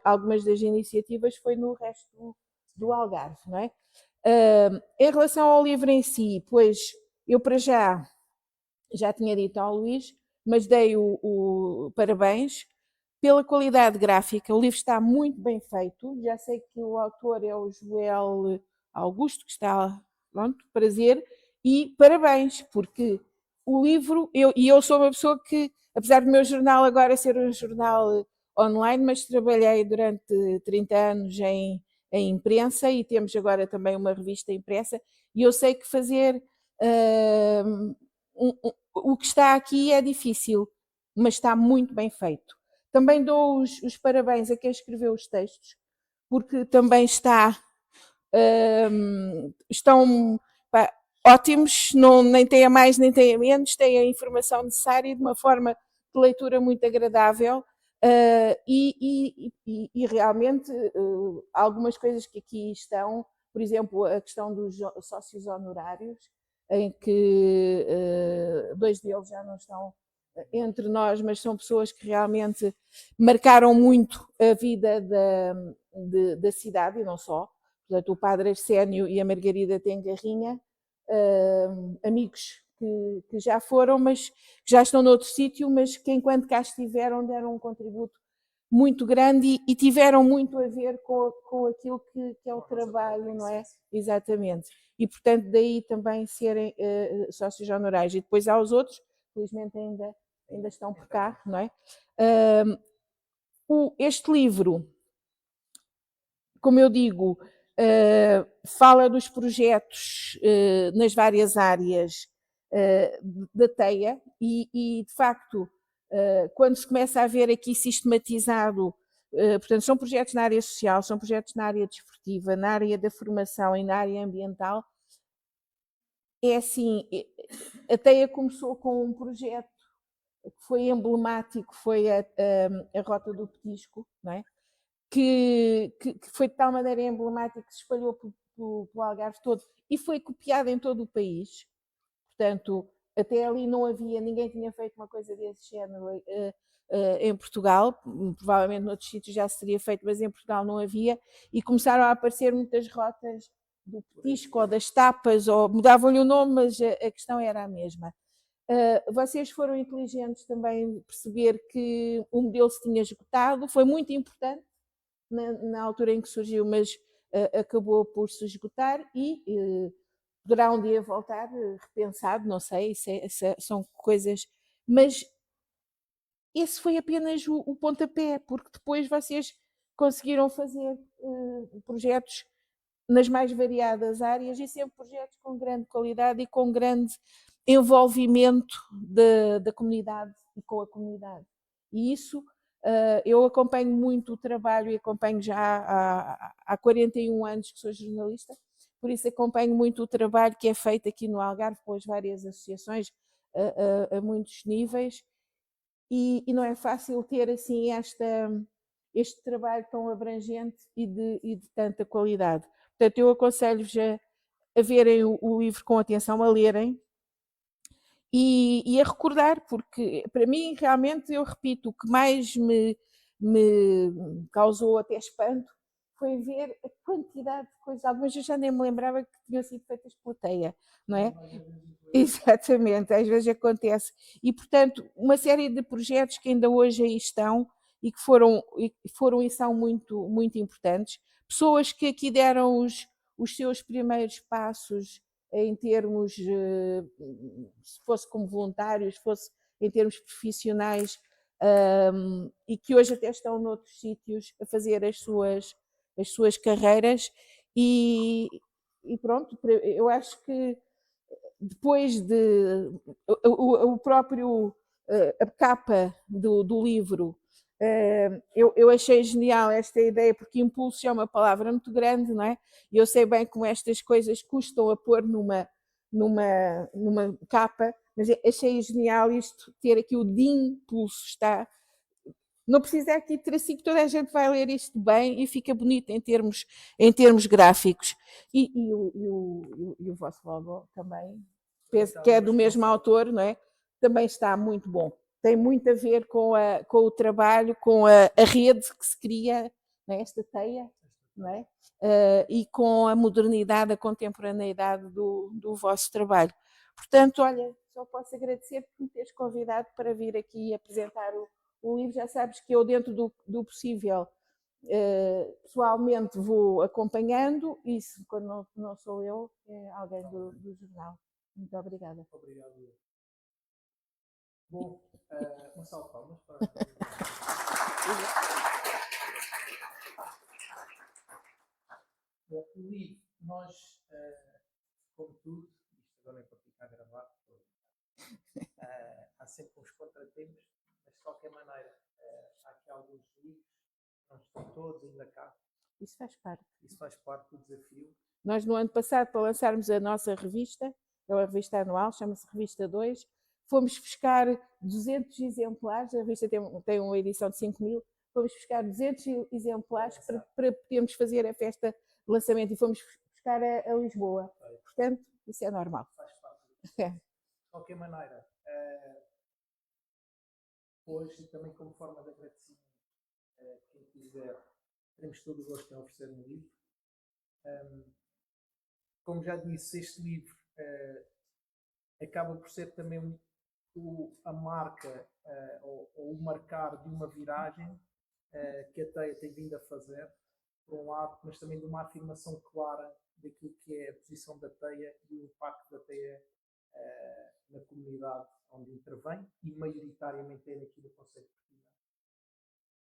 algumas das iniciativas foi no resto do Algarve, não é? Em relação ao livro em si, pois eu para já tinha dito ao Luís, mas dei o parabéns pela qualidade gráfica. O livro está muito bem feito. Já sei que o autor é o Joel Augusto, que está, pronto, prazer, e parabéns, porque o livro, eu sou uma pessoa que, apesar do meu jornal agora ser um jornal online, mas trabalhei durante 30 anos em imprensa e temos agora também uma revista impressa, e eu sei que fazer o que está aqui é difícil, mas está muito bem feito. Também dou os parabéns a quem escreveu os textos, porque também estão pá, ótimos, não, nem tem a mais nem tem a menos, têm a informação necessária de uma forma de leitura muito agradável. E realmente algumas coisas que aqui estão, por exemplo, a questão dos sócios honorários, em que dois deles já não estão entre nós, mas são pessoas que realmente marcaram muito a vida da cidade e não só. Portanto, o Padre Arsénio e a Margarida Tengarrinha, amigos que já foram, mas que já estão noutro sítio, mas que enquanto cá estiveram deram um contributo muito grande e tiveram muito a ver com aquilo que é o trabalho, não é? Exatamente. E, portanto, daí também serem sócios honorários. E depois há os outros, felizmente ainda estão por cá, não é? Este livro, como eu digo, fala dos projetos nas várias áreas da TEIA e, de facto, quando se começa a ver aqui sistematizado, portanto, são projetos na área social, são projetos na área desportiva, na área da formação e na área ambiental. É assim, a TEIA começou com um projeto que foi emblemático, foi a Rota do Petisco, não é? Que foi de tal maneira emblemática que se espalhou pelo Algarve todo e foi copiada em todo o país. Portanto, até ali não havia, ninguém tinha feito uma coisa desse género em Portugal, provavelmente noutros sítios já se teria feito, mas em Portugal não havia, e começaram a aparecer muitas rotas do petisco ou das tapas, ou mudavam-lhe o nome, mas a questão era a mesma. Vocês foram inteligentes também perceber que o modelo se tinha esgotado, foi muito importante na altura em que surgiu, mas acabou por se esgotar e poderá um dia voltar repensado, não sei, são coisas, mas esse foi apenas o pontapé, porque depois vocês conseguiram fazer projetos nas mais variadas áreas e sempre projetos com grande qualidade e com grande envolvimento da comunidade e com a comunidade. E isso, eu acompanho muito o trabalho e acompanho já há 41 anos que sou jornalista, por isso acompanho muito o trabalho que é feito aqui no Algarve com as várias associações a muitos níveis e não é fácil ter assim este trabalho tão abrangente e de tanta qualidade. Portanto, eu aconselho-vos a verem o livro com atenção, a lerem e a recordar, porque para mim, realmente, eu repito, o que mais me causou até espanto foi ver a quantidade de coisas. Algumas eu já nem me lembrava que tinham sido feitas pela TEIA, não é? Exatamente, às vezes acontece. E, portanto, uma série de projetos que ainda hoje aí estão e que foram e são muito, muito importantes. Pessoas que aqui deram os seus primeiros passos em termos, se fosse como voluntários, fosse em termos profissionais, e que hoje até estão noutros sítios a fazer as suas carreiras. E pronto, eu acho que depois de o próprio a capa do livro, eu achei genial esta ideia, porque impulso é uma palavra muito grande, não é? E eu sei bem como estas coisas custam a pôr numa capa, mas achei genial isto, ter aqui o de impulso, está. Não precisa aqui ter assim que toda a gente vai ler isto bem e fica bonito em termos gráficos. E o vosso logo também, penso que é do mesmo autor, não é? Também está muito bom. Tem muito a ver com o trabalho, com a rede que se cria não é? Esta teia, não é? E com a modernidade, a contemporaneidade do vosso trabalho. Portanto, olha, só posso agradecer por me teres convidado para vir aqui apresentar o livro. Já sabes que eu, dentro do possível, pessoalmente vou acompanhando, e se, quando não sou eu, é alguém do jornal. Muito obrigada. Obrigado. Bom, uma salva de palmas para Bom, o livro, nós, como tudo, isto agora é para ficar gravado, há sempre uns contratempos, mas de qualquer maneira, há aqui alguns livros, não estão todos ainda cá. Isso faz parte. Isso faz parte do desafio. Nós, no ano passado, para lançarmos a nossa revista, é uma revista anual, chama-se Revista 2, fomos buscar 200 exemplares, a revista tem uma edição de 5.000, fomos buscar 200 exemplares para podermos fazer a festa de lançamento, e fomos buscar a Lisboa. Portanto, isso é normal. Faz parte. De qualquer maneira, hoje, também como forma de agradecimento, quem quiser, teremos todo o gosto em oferecer um livro. Como já disse, este livro acaba por ser também a marca ou o marcar de uma viragem que a TEIA tem vindo a fazer, por um lado, mas também de uma afirmação clara daquilo que é a posição da TEIA e o impacto da TEIA na comunidade onde intervém, e maioritariamente é aqui no Conselho de Portimão.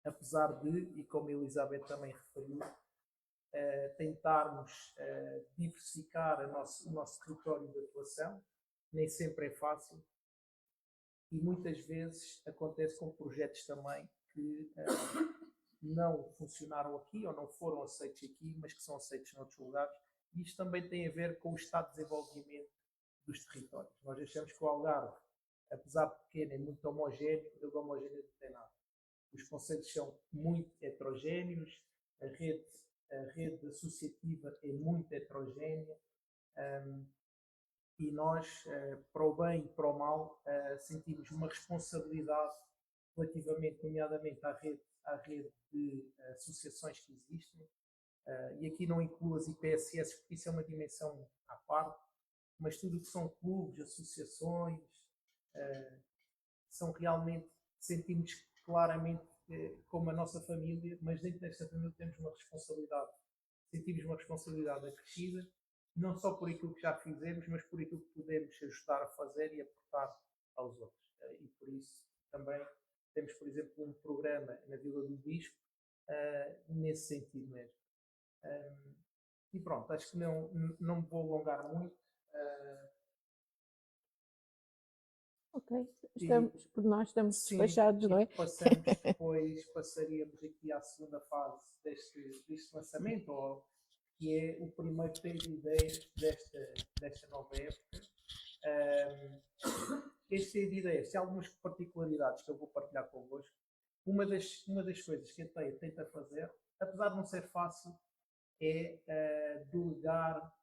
Apesar de, e como a Elizabeth também referiu, tentarmos diversificar o nosso território de atuação, nem sempre é fácil, e muitas vezes acontece com projetos também que não funcionaram aqui ou não foram aceitos aqui, mas que são aceitos noutros lugares, e isto também tem a ver com o estado de desenvolvimento dos territórios. Nós achamos que o Algarve, apesar de pequeno, é muito homogéneo, ele homogéneo não tem nada. Os concelhos são muito heterogéneos, a rede associativa é muito heterogénea, e nós, para o bem e para o mal, sentimos uma responsabilidade relativamente, nomeadamente, à rede de associações que existem, e aqui não incluo as IPSS, porque isso é uma dimensão à parte, mas tudo o que são clubes, associações, são realmente, sentimos claramente como a nossa família, mas dentro desta família temos uma responsabilidade, sentimos uma responsabilidade acrescida, não só por aquilo que já fizemos, mas por aquilo que podemos ajudar a fazer e aportar aos outros. E por isso também temos, por exemplo, um programa na Vila do Bispo, nesse sentido mesmo. E pronto, acho que não me vou alongar muito. Ok, nós estamos despachados, não é? Passaríamos aqui à segunda fase deste lançamento, que é o primeiro ter de ideias desta nova época. Este ter de ideias tem algumas particularidades que eu vou partilhar convosco. Uma das coisas que a TEIA tenta fazer, apesar de não ser fácil, é delegar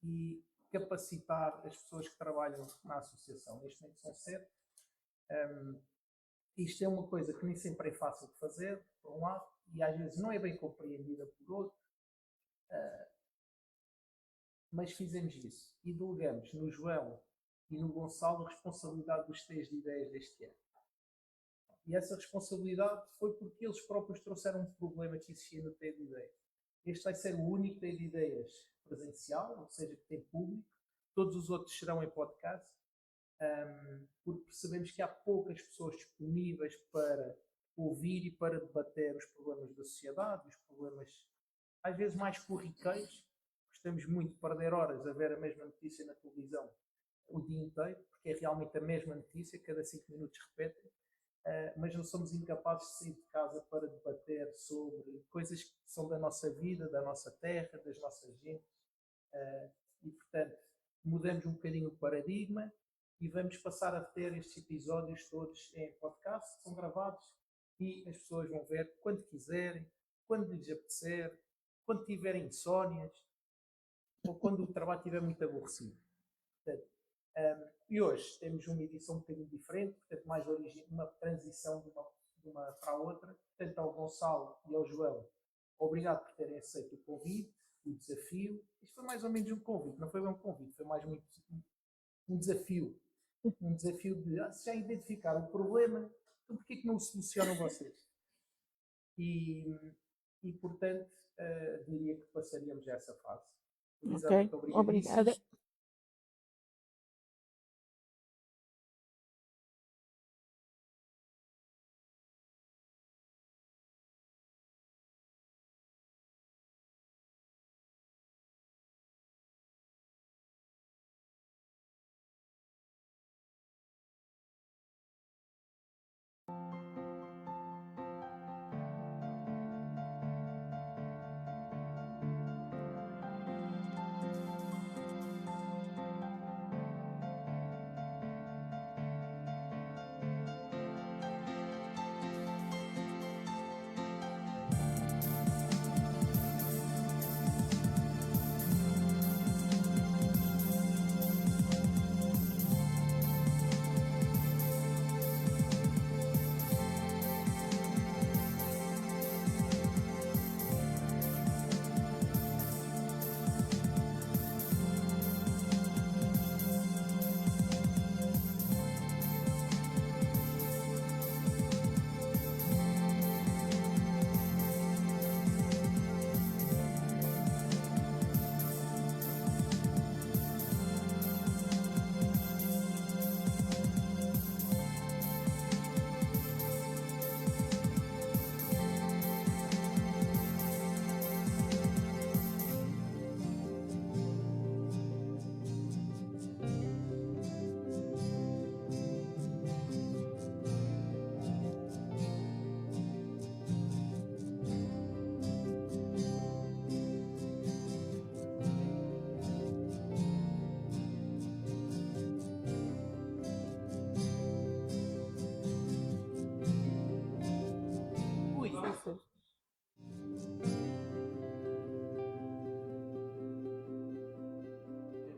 e capacitar as pessoas que trabalham na associação. Neste momento são 7. Isto é uma coisa que nem sempre é fácil de fazer, por um lado, e às vezes não é bem compreendida por outro, mas fizemos isso e delegamos no João e no Gonçalo a responsabilidade dos 3 de ideias deste ano. E essa responsabilidade foi porque eles próprios trouxeram um problema que existia no T de Ideias. Este vai ser o único T de Ideias presencial, ou seja, que tem público. Todos os outros serão em podcast, porque percebemos que há poucas pessoas disponíveis para ouvir e para debater os problemas da sociedade, os problemas às vezes mais corriqueiros. Gostamos muito de perder horas a ver a mesma notícia na televisão o dia inteiro, porque é realmente a mesma notícia, cada 5 minutos repetem, mas não somos incapazes de sair de casa para debater sobre coisas que são da nossa vida, da nossa terra, das nossas gentes, e portanto mudamos um bocadinho o paradigma e vamos passar a ter estes episódios todos em podcast, são gravados e as pessoas vão ver quando quiserem, quando lhes apetecer, quando tiverem insónias ou quando o trabalho estiver muito aborrecido. Portanto, e hoje temos uma edição um bocadinho diferente, portanto mais uma transição de uma para a outra. Tanto ao Gonçalo e ao João, obrigado por terem aceito o convite, o desafio. Isto foi mais ou menos um convite, não foi bem um convite, foi mais um desafio. Um desafio de, se já identificaram o problema, então porquê que não o solucionam vocês? E portanto, diria que passaríamos essa fase. Ok, obrigada.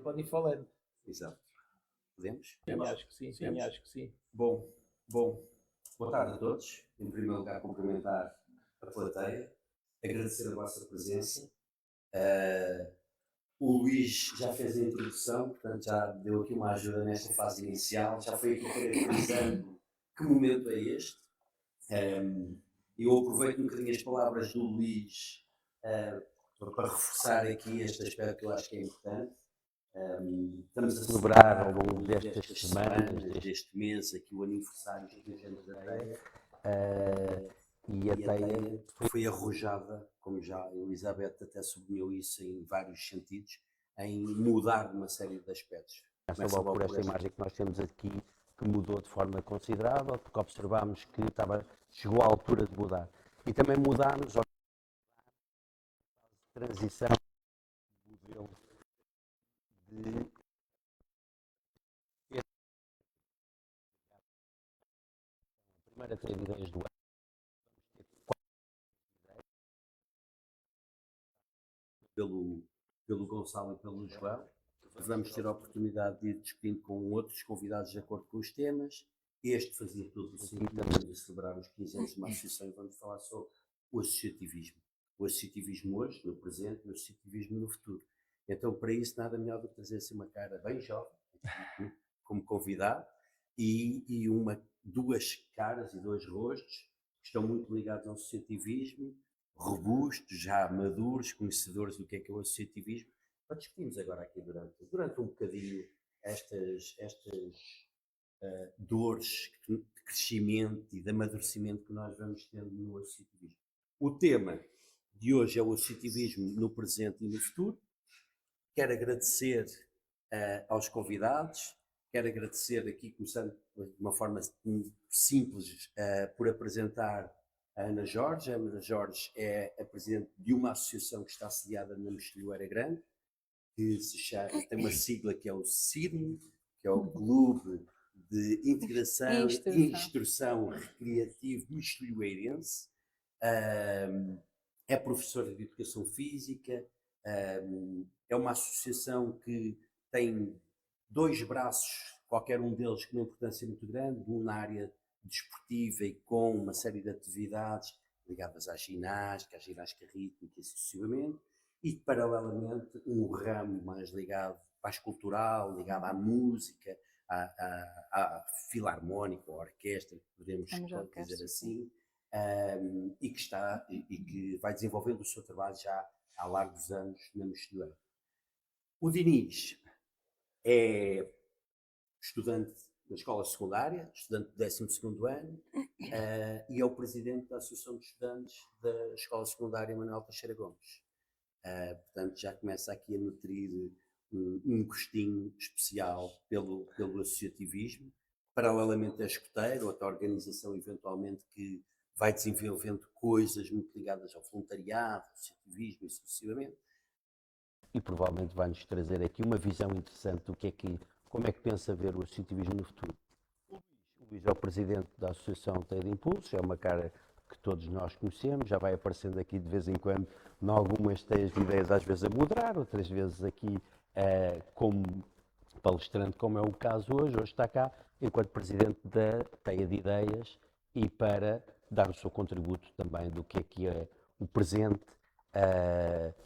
Pode ir falando. Exato. Podemos? Sim, acho que sim. Sim, acho que sim. Bom, boa tarde a todos. Em primeiro lugar, cumprimentar a plateia, agradecer a vossa presença. O Luís já fez a introdução, portanto já deu aqui uma ajuda nesta fase inicial, já foi aqui caracterizando que momento é este. Eu aproveito um bocadinho as palavras do Luís para reforçar aqui este aspecto que eu acho que é importante. Estamos a celebrar ao longo destas semanas, deste mês, aqui o aniversário dos 15 anos da TEIA, e a TEIA foi arrojada, como já a Elizabeth até sublinhou isso em vários sentidos, em mudar uma série de aspectos. Começa logo por esta imagem que nós temos aqui, que mudou de forma considerável, porque observámos que chegou à altura de mudar. E também mudámos a transição do modelo de primeira 3 ideias do ano, pelo Gonçalo e pelo João. Vamos ter a oportunidade de ir discutindo com outros convidados de acordo com os temas. Este fazia todo o sentido, estamos a celebrar os 15 anos de uma associação e vamos falar sobre o associativismo. O associativismo hoje, no presente, e o associativismo no futuro. Então, para isso, nada melhor do que trazer assim uma cara bem jovem, como convidado, e duas caras e dois rostos que estão muito ligados ao associativismo, robustos, já maduros, conhecedores do que é o associativismo. Nós discutimos agora aqui durante um bocadinho estas dores de crescimento e de amadurecimento que nós vamos tendo no associativismo. O tema de hoje é o associativismo no presente e no futuro. Quero agradecer aos convidados, quero agradecer aqui, começando de uma forma simples, por apresentar a Ana Jorge. A Ana Jorge é a presidente de uma associação que está sediada na Mexilhoeira Grande, que tem uma sigla que é o CIRM, que é o Clube de Integração e Instrução Recreativo Mexilhoeirense. É professora de Educação Física, é uma associação que tem dois braços, qualquer um deles com uma importância muito grande, um na área desportiva e com uma série de atividades ligadas à ginástica rítmica e sucessivamente, e paralelamente um ramo mais ligado mais cultural, ligado à música, à filarmónica, à orquestra, podemos dizer assim, e que vai desenvolvendo o seu trabalho já há largos anos na Mostedoeira. O Diniz é estudante da escola secundária, estudante do 12º ano, e é o presidente da Associação de Estudantes da Escola Secundária Manuel Teixeira Gomes. Portanto, já começa aqui a nutrir um gostinho especial pelo associativismo, paralelamente a escoteiro, outra organização eventualmente que vai desenvolvendo coisas muito ligadas ao voluntariado, ao associativismo e sucessivamente. E provavelmente vai-nos trazer aqui uma visão interessante do como é que pensa ver o associativismo no futuro. O Luís é o presidente da Associação Teia de Impulso, é uma cara que todos nós conhecemos, já vai aparecendo aqui de vez em quando em algumas teias de ideias, às vezes a moderar, outras vezes aqui como palestrante, como é o caso hoje está cá enquanto presidente da Teia de Ideias e para dar o seu contributo também do que é o presente,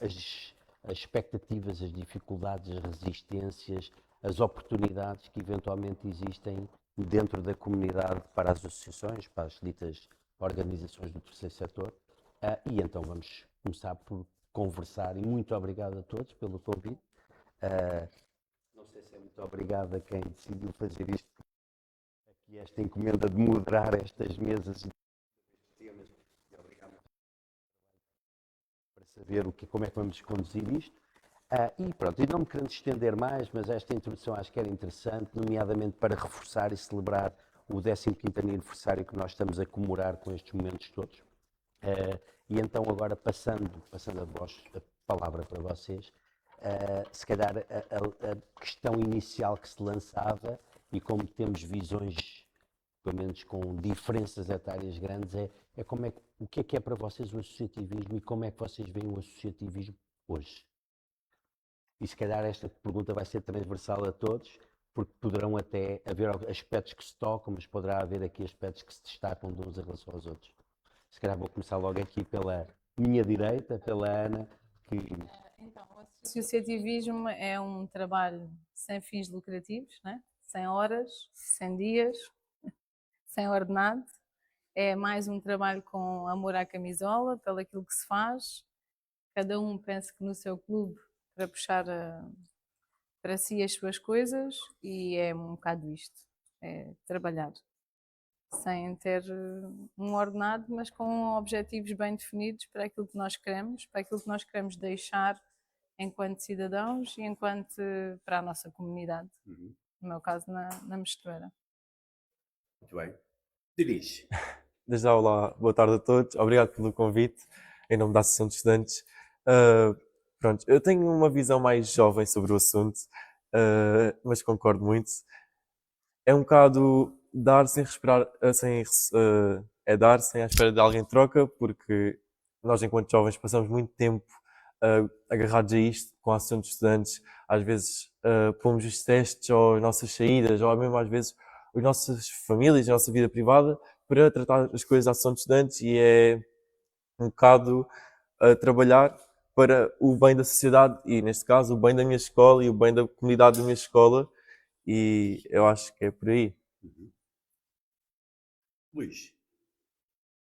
as expectativas, as dificuldades, as resistências, as oportunidades que eventualmente existem dentro da comunidade para as associações, para as ditas organizações do terceiro setor. E então vamos começar por conversar e muito obrigado a todos pelo convite. Não sei se é muito obrigado a quem decidiu fazer isto, aqui esta encomenda de moderar estas mesas e temas, e obrigado para saber como é que vamos conduzir isto. E pronto, e não me querendo estender mais, mas esta introdução acho que era interessante, nomeadamente para reforçar e celebrar o 15º aniversário que nós estamos a comemorar com estes momentos todos. E então agora passando a palavra para vocês, se calhar a questão inicial que se lançava, e como temos visões, pelo menos com diferenças etárias grandes, o que é para vocês o associativismo e como é que vocês veem o associativismo hoje? E se calhar esta pergunta vai ser transversal a todos, porque poderão até haver aspectos que se tocam, mas poderá haver aqui aspectos que se destacam de uns em relação aos outros. Se calhar vou começar logo aqui pela minha direita, pela Ana, que... Então, o associativismo é um trabalho sem fins lucrativos, né? Sem horas, sem dias, sem ordenado. É mais um trabalho com amor à camisola, pelo aquilo que se faz. Cada um pensa que no seu clube para puxar para si as suas coisas, e é um bocado isto, é trabalhar sem ter um ordenado, mas com objetivos bem definidos para aquilo que nós queremos deixar enquanto cidadãos e enquanto para a nossa comunidade, no meu caso na Mostedoeira. Muito bem. Diniz. Desde já, olá, boa tarde a todos, obrigado pelo convite, em nome da Associação de Estudantes. Pronto, eu tenho uma visão mais jovem sobre o assunto, mas concordo muito. É um bocado dar sem respirar, é dar sem à espera de alguém troca, porque nós, enquanto jovens, passamos muito tempo agarrados a isto, com a Associação de Estudantes. Às vezes pomos os testes ou as nossas saídas, ou mesmo às vezes as nossas famílias, a nossa vida privada, para tratar as coisas da Associação de Estudantes, e é um bocado trabalhar para o bem da sociedade e, neste caso, o bem da minha escola e o bem da comunidade da minha escola, e eu acho que é por aí. Luís,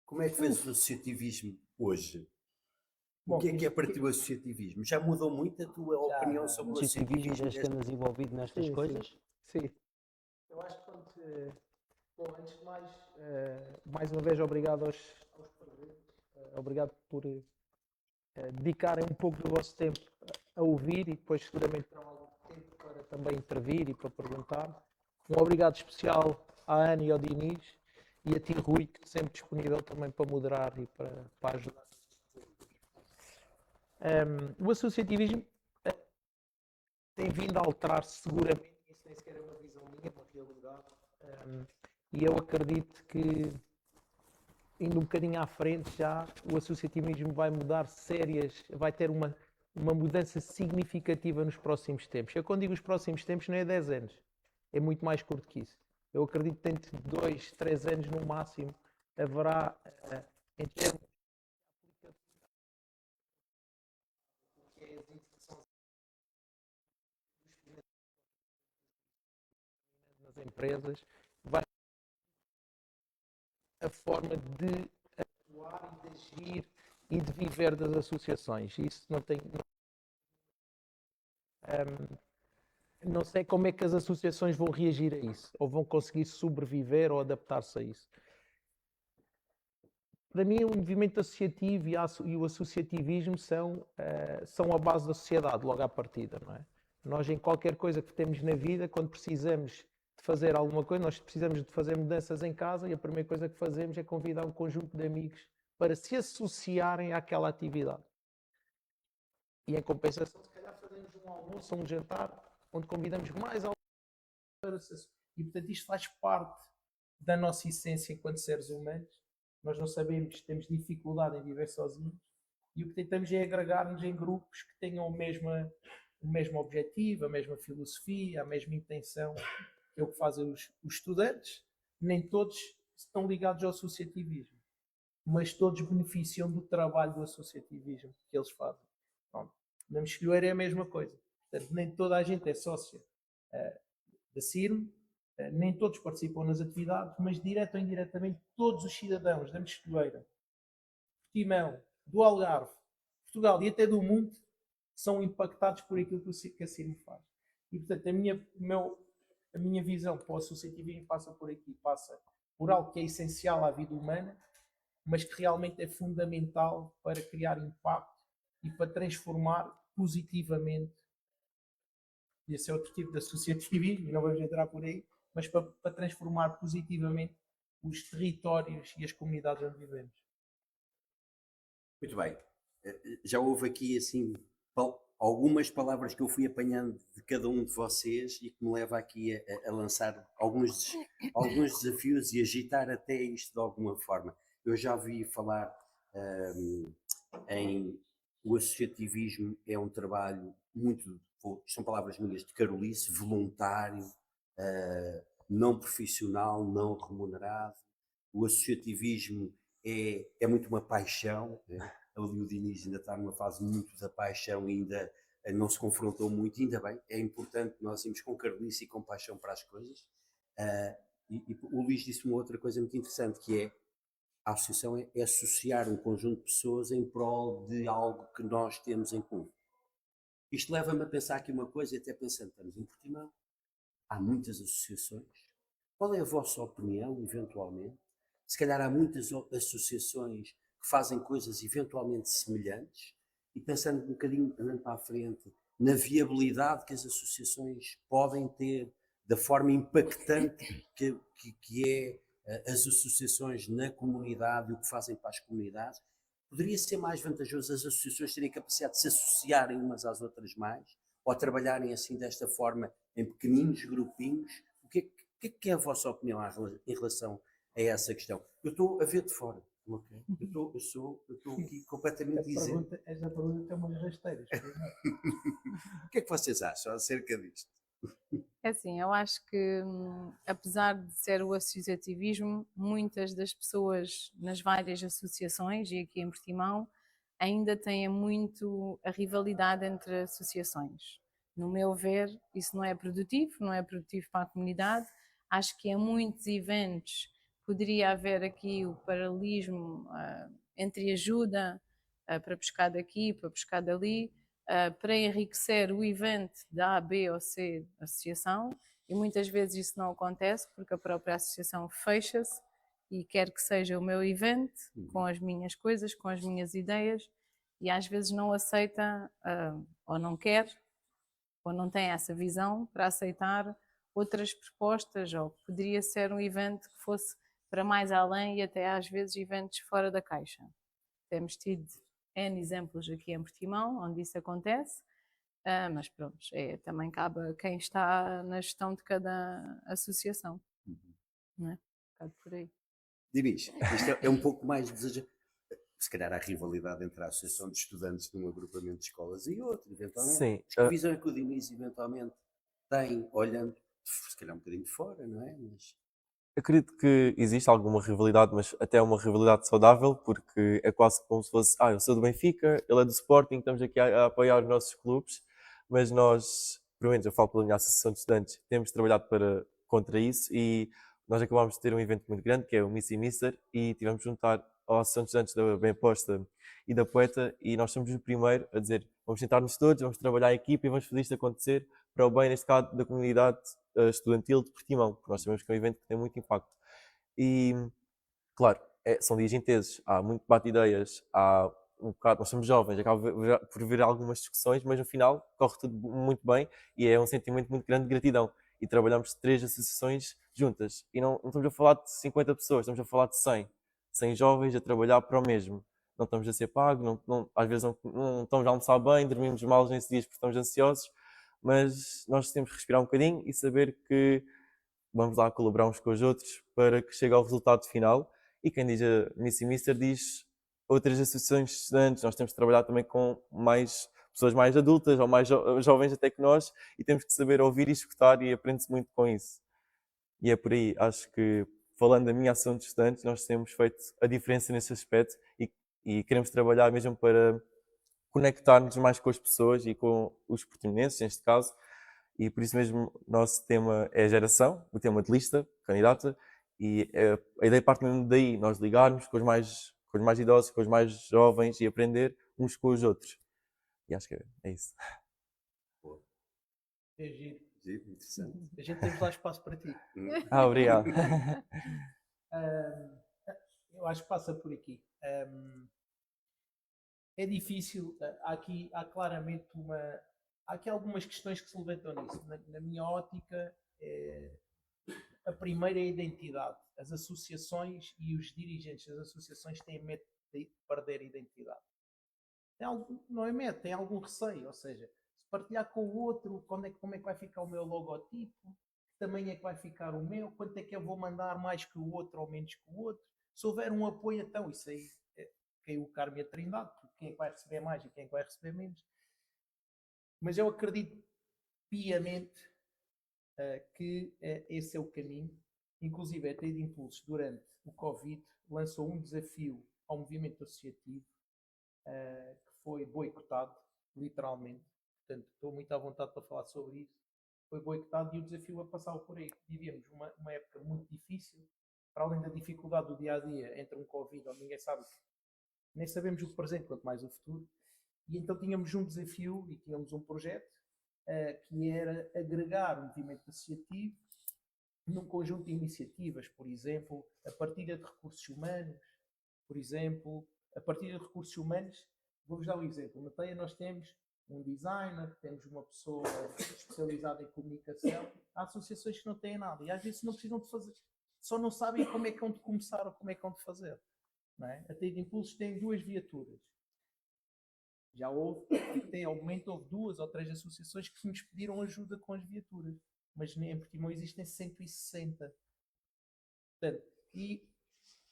como é que vês o associativismo hoje? O que é para ti o associativismo? Já mudou muito a tua opinião sobre o associativismo? Já estás envolvido nestas coisas? Sim. Eu acho que bom, antes de mais uma vez obrigado aos presentes, obrigado por dedicarem um pouco do vosso tempo a ouvir, e depois seguramente terão algum tempo para também intervir e para perguntar. Um obrigado especial à Ana e ao Diniz, e a ti, Rui, que sempre disponível também para moderar e para ajudar. O associativismo tem vindo a alterar-se seguramente, isso nem sequer é uma visão minha, uma realidade, e eu acredito que, indo um bocadinho à frente já, o associativismo vai mudar vai ter uma mudança significativa nos próximos tempos. Eu, quando digo os próximos tempos, não é 10 anos, é muito mais curto que isso. Eu acredito que dentro de 2, 3 anos no máximo haverá, em termos que é as inserções nas empresas, vai a forma de atuar e de agir e de viver das associações. Isso não tem. Não sei como é que as associações vão reagir a isso, ou vão conseguir sobreviver ou adaptar-se a isso. Para mim, o movimento associativo e o associativismo são a base da sociedade, logo à partida, não é? Nós, em qualquer coisa que temos na vida, quando precisamos de fazer alguma coisa, nós precisamos de fazer mudanças em casa e a primeira coisa que fazemos é convidar um conjunto de amigos para se associarem àquela atividade. E em compensação, se calhar fazemos um almoço ou um jantar onde convidamos mais alguém para se associar. E, portanto, isto faz parte da nossa essência enquanto seres humanos. Nós não sabemos, temos dificuldade em viver sozinhos e o que tentamos é agregar-nos em grupos que tenham o mesmo objetivo, a mesma filosofia, a mesma intenção, que é o que fazem os estudantes. Nem todos estão ligados ao associativismo, mas todos beneficiam do trabalho do associativismo que eles fazem. Pronto. Na Mexilhoeira é a mesma coisa. Portanto, nem toda a gente é sócia da CIRM, nem todos participam nas atividades, mas direto ou indiretamente todos os cidadãos da Mexilhoeira, Portimão, do Algarve, Portugal e até do mundo são impactados por aquilo que a CIRM faz. E, portanto, a minha visão para o associativismo passa por aqui, passa por algo que é essencial à vida humana, mas que realmente é fundamental para criar impacto e para transformar positivamente. Esse é outro tipo de associativismo, e não vamos entrar por aí, mas para transformar positivamente os territórios e as comunidades onde vivemos. Muito bem. Já houve aqui, assim, algumas palavras que eu fui apanhando de cada um de vocês e que me leva aqui a lançar alguns desafios e agitar até isto de alguma forma. Eu já ouvi falar em o associativismo é um trabalho muito, são palavras minhas, de carolice, voluntário, não profissional, não remunerado. O associativismo é muito uma paixão, né? Ali o Diniz ainda está numa fase muito da paixão e ainda não se confrontou muito, ainda bem, é importante nós irmos com carolice e com paixão para as coisas. E o Luís disse uma outra coisa muito interessante, que é a associação é associar um conjunto de pessoas em prol de algo que nós temos em comum. Isto leva-me a pensar aqui uma coisa, e até pensando, estamos em Portimão, há muitas associações. Qual é a vossa opinião, eventualmente? Se calhar há muitas associações que fazem coisas eventualmente semelhantes, e pensando um bocadinho, andando para a frente, na viabilidade que as associações podem ter, da forma impactante que é as associações na comunidade e o que fazem para as comunidades, poderia ser mais vantajoso as associações terem capacidade de se associarem umas às outras mais, ou trabalharem assim desta forma em pequeninos grupinhos? O que é a vossa opinião em relação a essa questão? Eu estou a ver de fora, ok? Eu estou aqui completamente isento. Esta pergunta tem umas rasteiras. O que é que vocês acham acerca disto? É assim, eu acho que, apesar de ser o associativismo, muitas das pessoas nas várias associações, e aqui em Portimão, ainda têm muito a rivalidade entre associações. No meu ver, isso não é produtivo para a comunidade. Acho que em muitos eventos poderia haver aqui o paralelismo entre ajuda para buscar daqui, para buscar dali, para enriquecer o evento da A, B ou C associação, e muitas vezes isso não acontece porque a própria associação fecha-se e quer que seja o meu evento, com as minhas coisas, com as minhas ideias, e às vezes não aceita, ou não quer, ou não tem essa visão para aceitar outras propostas, ou poderia ser um evento que fosse para mais além e até às vezes eventos fora da caixa. Temos tido N exemplos aqui em Portimão, onde isso acontece, mas pronto, também cabe a quem está na gestão de cada associação. Não é? Um bocado por aí. Diniz, isto é um pouco mais desejado. Se calhar há rivalidade entre a associação de estudantes de um agrupamento de escolas e outro, eventualmente. Sim. Que visão é que o Diniz eventualmente tem, olhando, se calhar um bocadinho de fora, não é? Mas Acredito que existe alguma rivalidade, mas até uma rivalidade saudável, porque é quase como se fosse, eu sou do Benfica, ele é do Sporting, estamos aqui a apoiar os nossos clubes, mas nós, pelo menos eu falo pela minha associação de estudantes, temos trabalhado contra isso e nós acabámos de ter um evento muito grande, que é o Miss e Mister, e tivemos de juntar a associação de estudantes da Bem Posta e da Poeta, e nós somos o primeiro a dizer, vamos sentar-nos todos, vamos trabalhar em equipa e vamos fazer isto acontecer para o bem, neste caso, da comunidade estudantil de Portimão, porque nós sabemos que é um evento que tem muito impacto. E, claro, são dias intensos, há muito debate de ideias, há um bocado, nós somos jovens, acaba por haver algumas discussões, mas no final corre tudo muito bem e é um sentimento muito grande de gratidão. E trabalhamos 3 associações juntas. E não estamos a falar de 50 pessoas, estamos a falar de 100 jovens a trabalhar para o mesmo. Não estamos a ser pagos, às vezes não estamos a almoçar bem, dormimos mal nesses dias porque estamos ansiosos, mas nós temos que respirar um bocadinho e saber que vamos lá colaborar uns com os outros para que chegue ao resultado final. E quem diz a Miss e Mister diz outras associações de estudantes. Nós temos que trabalhar também com mais pessoas mais adultas ou mais jovens até que nós e temos que saber ouvir e escutar e aprende-se muito com isso. E é por aí, acho que falando da minha ação de estudantes, nós temos feito a diferença nesse aspecto e queremos trabalhar mesmo para conectar-nos mais com as pessoas e com os portimonenses, neste caso, e por isso mesmo o nosso tema é geração, o tema de lista, candidata, e a ideia parte mesmo daí, nós ligarmos com os mais idosos, com os mais jovens e aprender uns com os outros. E acho que é isso. É giro. Giro, interessante. A gente temos lá espaço para ti. Obrigado. Eu acho que passa por aqui. É difícil, há claramente há aqui algumas questões que se levantam nisso. Na minha ótica, a primeira é a identidade. As associações e os dirigentes das associações têm medo de perder a identidade. Não é medo, tem algum receio, ou seja, se partilhar com o outro, como é que vai ficar o meu logotipo, que tamanho é que vai ficar o meu, quanto é que eu vou mandar mais que o outro ou menos que o outro. Se houver um apoio, então isso aí caiu o Carmo e a Trindade, porque quem é que vai receber mais e quem é que vai receber menos. Mas eu acredito piamente que esse é o caminho. Inclusive, a TEI de Impulsos, durante o Covid, lançou um desafio ao movimento associativo que foi boicotado, literalmente. Portanto, estou muito à vontade para falar sobre isso. Foi boicotado e o desafio a passar por aí. Vivíamos uma época muito difícil, para além da dificuldade do dia-a-dia, entre um Covid onde ninguém sabe, nem sabemos o presente, quanto mais o futuro. E então tínhamos um desafio e tínhamos um projeto que era agregar o movimento associativo num conjunto de iniciativas, por exemplo, a partilha de recursos humanos, por exemplo, a partilha de recursos humanos, vou-vos dar um exemplo. Na TEIA nós temos um designer, temos uma pessoa especializada em comunicação, há associações que não têm nada e às vezes não precisam de fazer, só não sabem como é que hão de começar ou como é que hão de fazer. Não é? A TEIA de Impulsos tem 2 viaturas. Já houve, até ao momento, houve 2 ou 3 associações que nos pediram ajuda com as viaturas. Mas em Portimão existem 160. Portanto, e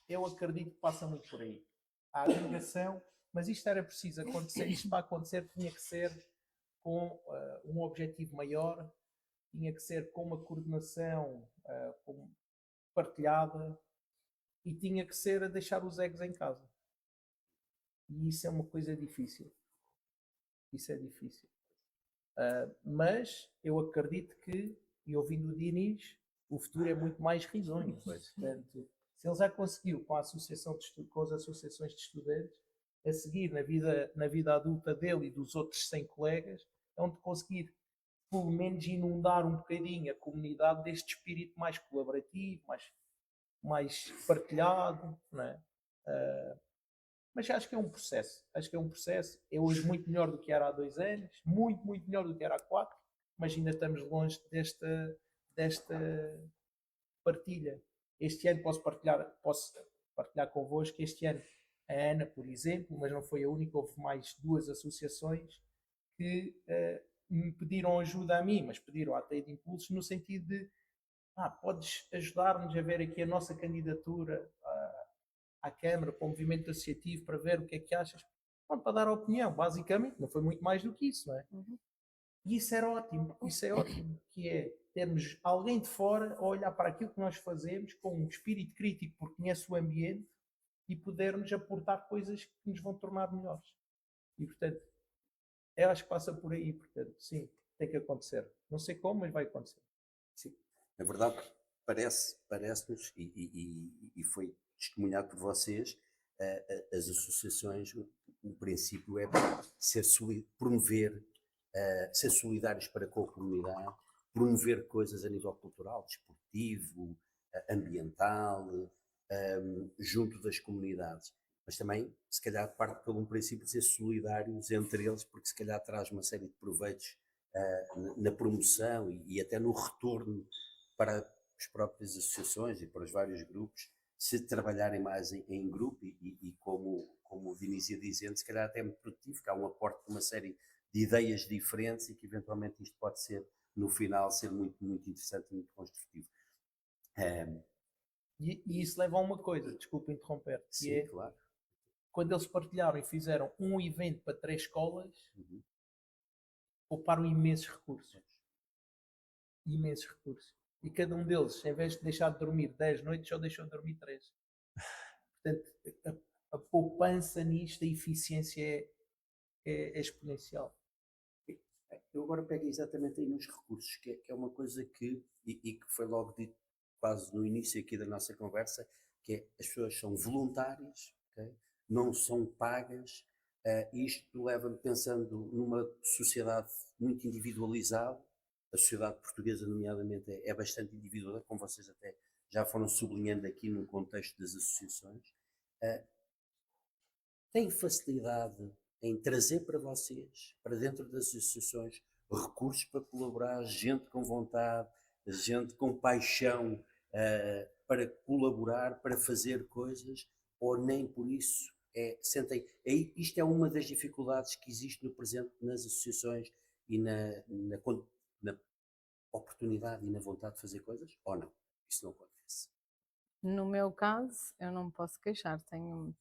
eu acredito que passa muito por aí. A agregação, mas isto era preciso acontecer, isto para acontecer tinha que ser com um objetivo maior, tinha que ser com uma coordenação partilhada e tinha que ser a deixar os egos em casa. E isso é uma coisa difícil. Isso é difícil. Mas eu acredito que, e ouvindo o Diniz, o futuro é muito mais risonho. Portanto, se ele já conseguiu com as associações de estudantes, a seguir na vida adulta dele e dos outros 100 colegas, é onde conseguir pelo menos inundar um bocadinho a comunidade deste espírito mais colaborativo, mais partilhado, não é? Mas acho que é um processo. É hoje muito melhor do que era há 2 anos, muito, muito melhor do que era há 4, mas ainda estamos longe desta partilha. Este ano posso partilhar convosco, este ano a Ana, por exemplo, mas não foi a única, houve mais 2 associações que me pediram ajuda a mim, mas pediram à TEI de Impulsos no sentido de podes ajudar-nos a ver aqui a nossa candidatura à Câmara, para o movimento associativo, para ver o que é que achas. Para dar a opinião, basicamente, não foi muito mais do que isso, não é? E isso era ótimo, isso é ótimo, que é termos alguém de fora a olhar para aquilo que nós fazemos com um espírito crítico, porque conhece o ambiente, e podermos aportar coisas que nos vão tornar melhores. E, portanto, eu acho que passa por aí, portanto, sim, tem que acontecer. Não sei como, mas vai acontecer. Sim, na verdade, parece-nos, e foi testemunhado por vocês, as associações, o princípio é promover, ser solidários para com a comunidade, promover coisas a nível cultural, desportivo, ambiental, junto das comunidades. Mas também, se calhar, parte pelo princípio de ser solidários entre eles, porque se calhar traz uma série de proveitos na promoção e até no retorno para as próprias associações e para os vários grupos, se trabalharem mais em grupo e como o Vinícius ia dizendo, se calhar até é muito produtivo, que há um aporte de uma série de ideias diferentes e que eventualmente isto pode ser, no final, ser muito, muito interessante e muito construtivo. E isso leva a uma coisa, desculpa interromper, que Sim, é, claro. quando eles partilharam e fizeram um evento para 3 escolas, pouparam imensos recursos. Imensos recursos. E cada um deles, em vez de deixar de dormir 10 noites, só deixou de dormir 3. Portanto, a poupança nisto, a eficiência é exponencial. Eu agora pego exatamente aí nos recursos, que é uma coisa que foi logo dito quase no início aqui da nossa conversa, que é as pessoas são voluntárias, okay? Não são pagas, isto leva-me pensando numa sociedade muito individualizada, a sociedade portuguesa nomeadamente é bastante individual, como vocês até já foram sublinhando aqui no contexto das associações. Tem facilidade em trazer para vocês, para dentro das associações, recursos para colaborar, gente com vontade, gente com paixão para colaborar, para fazer coisas, ou nem por isso sentem. Isto é uma das dificuldades que existe no presente nas associações e na oportunidade e na vontade de fazer coisas, ou não? Isso não acontece. No meu caso, eu não me posso queixar.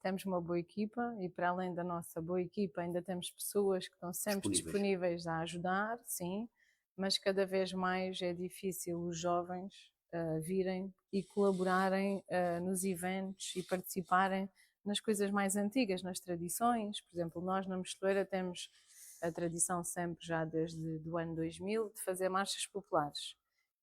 Temos uma boa equipa e, para além da nossa boa equipa, ainda temos pessoas que estão sempre disponíveis a ajudar, sim, mas cada vez mais é difícil os jovens virem e colaborarem nos eventos e participarem nas coisas mais antigas, nas tradições. Por exemplo, nós na Mosteleira temos a tradição sempre, já desde o ano 2000, de fazer marchas populares.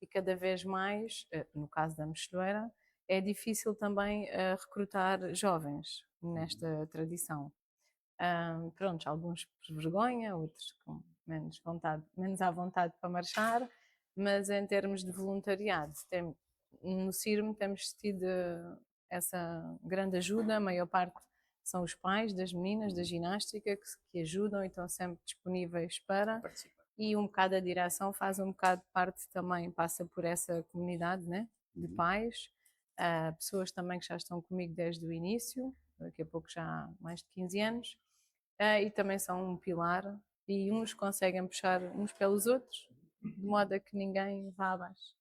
E cada vez mais, no caso da Mosteleira, é difícil também recrutar jovens nesta tradição. Pronto, alguns por vergonha, outros com menos à vontade para marchar, mas em termos de voluntariado, no CIRM temos tido essa grande ajuda, a maior parte são os pais das meninas da ginástica que ajudam e estão sempre disponíveis para participar. E um bocado a direção faz um bocado parte também, passa por essa comunidade, né, de pais, pessoas também que já estão comigo desde o início, daqui a pouco já há mais de 15 anos, e também são um pilar e uns conseguem puxar uns pelos outros, de modo a que ninguém vá abaixo.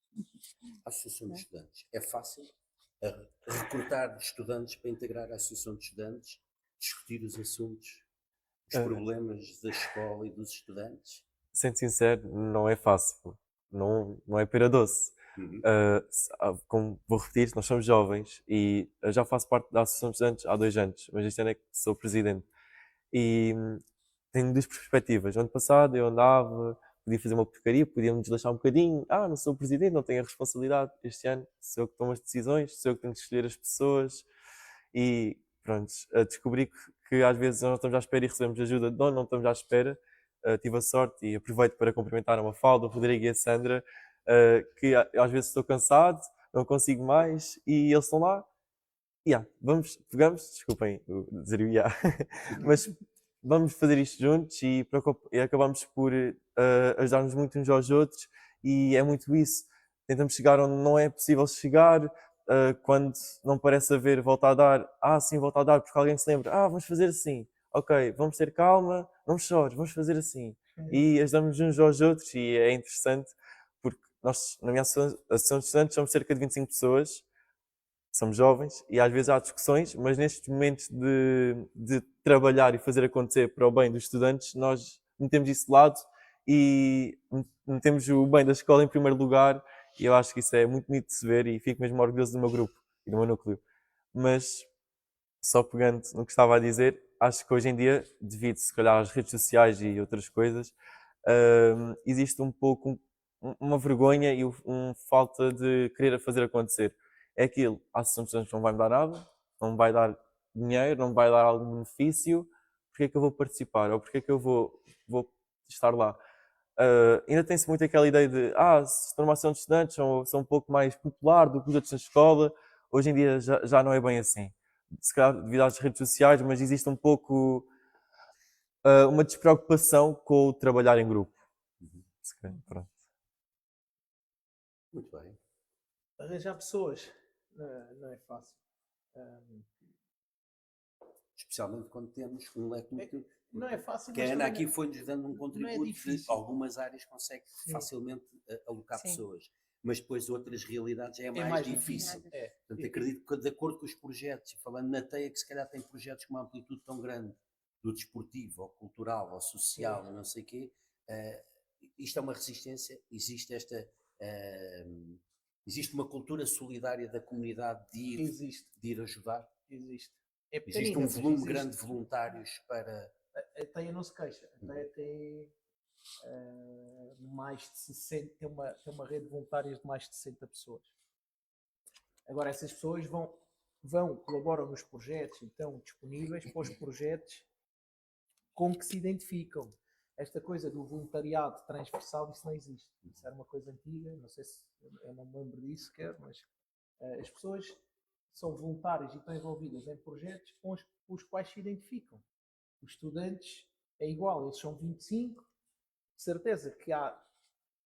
A Associação de Estudantes. É fácil recrutar estudantes para integrar a Associação de Estudantes, discutir os assuntos, os problemas da escola e dos estudantes? Sendo sincero, não é fácil, não é pera doce. Como vou repetir, nós somos jovens e eu já faço parte da Associação de Estudantes há 2 anos, mas este ano é que sou presidente. E tenho 2 perspectivas. No ano passado eu andava, podia fazer uma porcaria, podia-me desleixar um bocadinho. Não sou o presidente, não tenho a responsabilidade. Este ano sou eu que tomo as decisões, sou eu que tenho que escolher as pessoas. E pronto, descobri que às vezes nós não estamos à espera e recebemos ajuda de onde não estamos à espera. Tive a sorte e aproveito para cumprimentar a Mafalda, o Rodrigo e a Sandra, que às vezes estou cansado, não consigo mais, e eles estão lá. Pegamos, desculpem dizer o mas vamos fazer isto juntos e acabamos por ajudar-nos muito uns aos outros, e é muito isso. Tentamos chegar onde não é possível chegar, quando não parece haver volta a dar, sim, volta a dar, porque alguém se lembra, vamos fazer assim. Ok, vamos ter calma, não chores, vamos fazer assim. E ajudamos uns aos outros e é interessante porque nós, na minha associação de estudantes, somos cerca de 25 pessoas, somos jovens e às vezes há discussões, mas nestes momentos de trabalhar e fazer acontecer para o bem dos estudantes, nós metemos isso de lado e metemos o bem da escola em primeiro lugar, e eu acho que isso é muito bonito de se ver e fico mesmo orgulhoso do meu grupo e do meu núcleo. Mas, só pegando no que estava a dizer, acho que hoje em dia, devido se calhar às redes sociais e outras coisas, existe um pouco uma vergonha e falta de querer fazer acontecer. É aquilo, a associação de estudantes não vai me dar nada, não me vai dar dinheiro, não me vai dar algum benefício, porque é que eu vou participar? Ou porque é que eu vou estar lá? Ainda tem-se muito aquela ideia de se for uma associação de estudantes são um pouco mais popular do que os outros na escola. Hoje em dia já não é bem assim. Se calhar devido às redes sociais, mas existe um pouco uma despreocupação com o trabalhar em grupo. Se calhar, pronto. Muito bem. Arranjar pessoas não é fácil. Especialmente quando temos um leque muito. Não é fácil, Que mas a Ana também aqui foi-nos dando um contributo de difícil. algumas áreas consegue Sim. facilmente alocar Sim. pessoas, mas depois outras realidades é mais mais difícil. difícil. É. Portanto, acredito que de acordo com os projetos, e falando na TEIA, que se calhar tem projetos com uma amplitude tão grande, do desportivo, ao cultural, ao social, não sei o quê, isto é uma resistência, existe uma cultura solidária da comunidade de ir ajudar. Existe. Existe um volume grande de voluntários para... A TEIA não se queixa. A TEIA tem mais de 60, tem uma rede de voluntários de mais de 60 pessoas. Agora, essas pessoas colaboram nos projetos, então disponíveis para os projetos com que se identificam. Esta coisa do voluntariado transversal, isso não existe. Isso era uma coisa antiga, não sei se eu não me lembro disso sequer, mas as pessoas são voluntárias e estão envolvidas em projetos com os quais se identificam. Os estudantes é igual, eles são 25, de certeza que há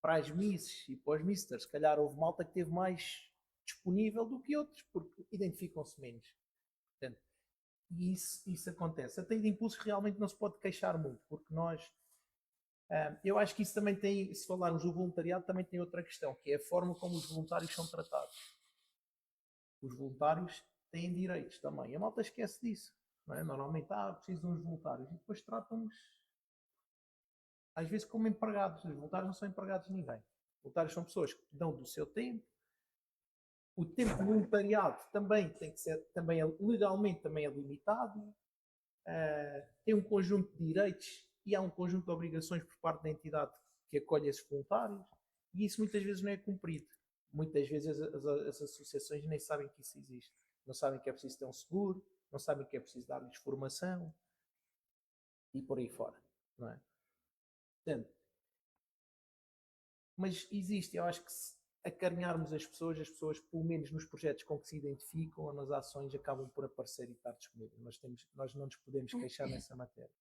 para as misses e para os misters, se calhar houve malta que teve mais disponível do que outros, porque identificam-se menos. Portanto, e isso acontece. Até de impulsos realmente não se pode queixar muito, porque nós... eu acho que isso também tem, se falarmos do voluntariado, também tem outra questão, que é a forma como os voluntários são tratados. Os voluntários têm direitos também. A malta esquece disso. Não é? Normalmente, preciso de uns voluntários. E depois tratam-nos, às vezes, como empregados. Os voluntários não são empregados de ninguém. Os voluntários são pessoas que dão do seu tempo. O tempo de voluntariado também tem que ser, legalmente também é limitado. Tem um conjunto de direitos e há um conjunto de obrigações por parte da entidade que acolhe esses voluntários. E isso muitas vezes não é cumprido. Muitas vezes as associações nem sabem que isso existe. Não sabem que é preciso ter um seguro, não sabem que é preciso dar-lhes formação e por aí fora. Não é? Portanto, mas existe, eu acho que se acarinharmos as pessoas, pelo menos nos projetos com que se identificam ou nas ações, acabam por aparecer e estar disponíveis. Nós não nos podemos queixar nessa matéria.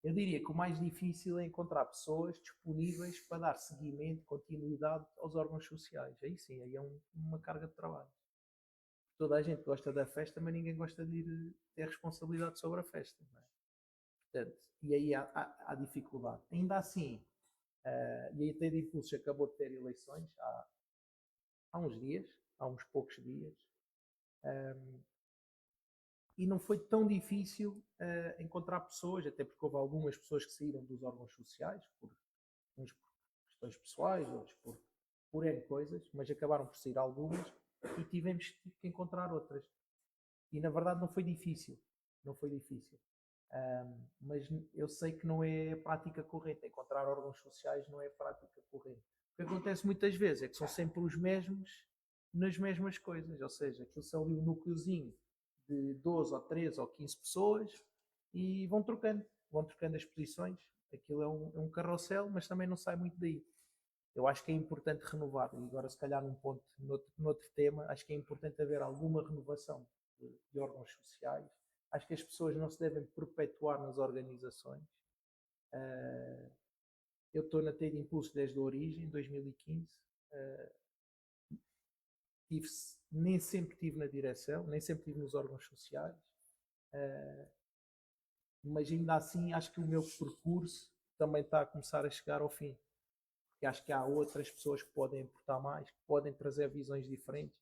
Eu diria que o mais difícil é encontrar pessoas disponíveis para dar seguimento, continuidade aos órgãos sociais. Aí sim, aí é uma carga de trabalho. Toda a gente gosta da festa, mas ninguém gosta de ir ter responsabilidade sobre a festa. Não é? Portanto, e aí há dificuldade. Ainda assim, e aí até de impulso acabou de ter eleições há uns dias, há uns poucos dias, e não foi tão difícil encontrar pessoas, até porque houve algumas pessoas que saíram dos órgãos sociais, uns por questões pessoais, outros por N coisas, mas acabaram por sair algumas e tivemos que encontrar outras. E na verdade não foi difícil, mas eu sei que não é prática corrente, encontrar órgãos sociais não é prática corrente. O que acontece muitas vezes é que são sempre os mesmos nas mesmas coisas, ou seja, aquilo são ali um núcleozinho de 12 ou 13 ou 15 pessoas e vão trocando as posições. Aquilo é um carrossel, mas também não sai muito daí. Eu acho que é importante renovar, e agora se calhar noutro tema, acho que é importante haver alguma renovação de órgãos sociais. Acho que as pessoas não se devem perpetuar nas organizações. Eu estou na TEIA de Impulso desde a origem, 2015. Nem sempre estive na direção, nem sempre estive nos órgãos sociais. Mas ainda assim acho que o meu percurso também está a começar a chegar ao fim. Porque acho que há outras pessoas que podem aportar mais, que podem trazer visões diferentes.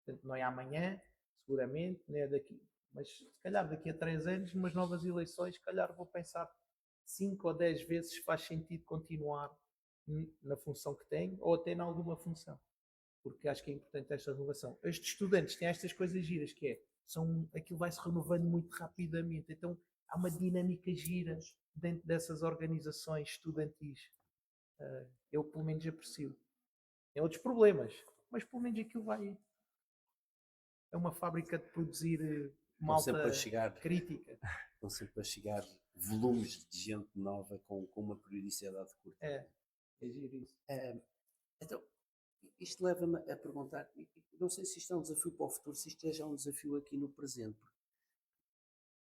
Portanto, não é amanhã, seguramente, nem é daqui. Mas se calhar daqui a 3 anos, numas novas eleições, se calhar vou pensar 5 ou 10 vezes se faz sentido continuar na função que têm ou até em alguma função. Porque acho que é importante esta renovação. Estes estudantes têm estas coisas giras, que é, aquilo vai se renovando muito rapidamente, então há uma dinâmica gira dentro dessas organizações estudantis. Eu pelo menos aprecio. Tem outros problemas, mas pelo menos aquilo vai. É uma fábrica de produzir malta crítica. Estão sempre a chegar volumes de gente nova com uma periodicidade curta. É giro isso. Então, isto leva-me a perguntar, não sei se isto é um desafio para o futuro, se isto é já um desafio aqui no presente.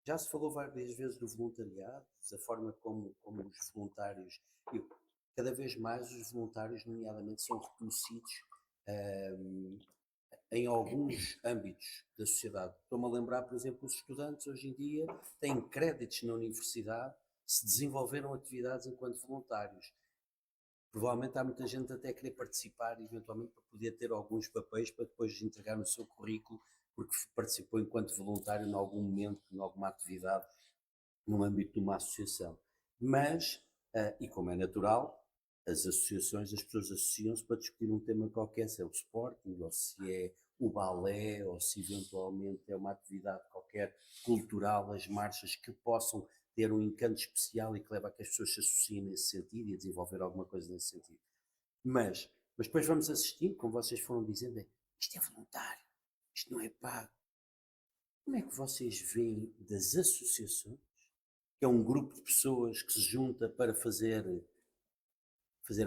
Já se falou várias vezes do voluntariado, da forma como os voluntários, cada vez mais os voluntários, nomeadamente, são reconhecidos em alguns âmbitos da sociedade. Estou-me a lembrar, por exemplo, os estudantes hoje em dia têm créditos na universidade se desenvolveram atividades enquanto voluntários. Provavelmente há muita gente até a querer participar, eventualmente, para poder ter alguns papéis para depois entregar no seu currículo, porque participou enquanto voluntário em algum momento, em alguma atividade, no âmbito de uma associação. Mas, e como é natural, as associações, as pessoas associam-se para discutir um tema qualquer, se é o Sporting, ou se é o balé, ou se eventualmente é uma atividade qualquer cultural, as marchas que possam ter um encanto especial e que leva a que as pessoas se associem nesse sentido e a desenvolver alguma coisa nesse sentido. Mas depois vamos assistindo, como vocês foram dizendo, isto é voluntário, isto não é pago. Como é que vocês veem das associações, que é um grupo de pessoas que se junta para fazer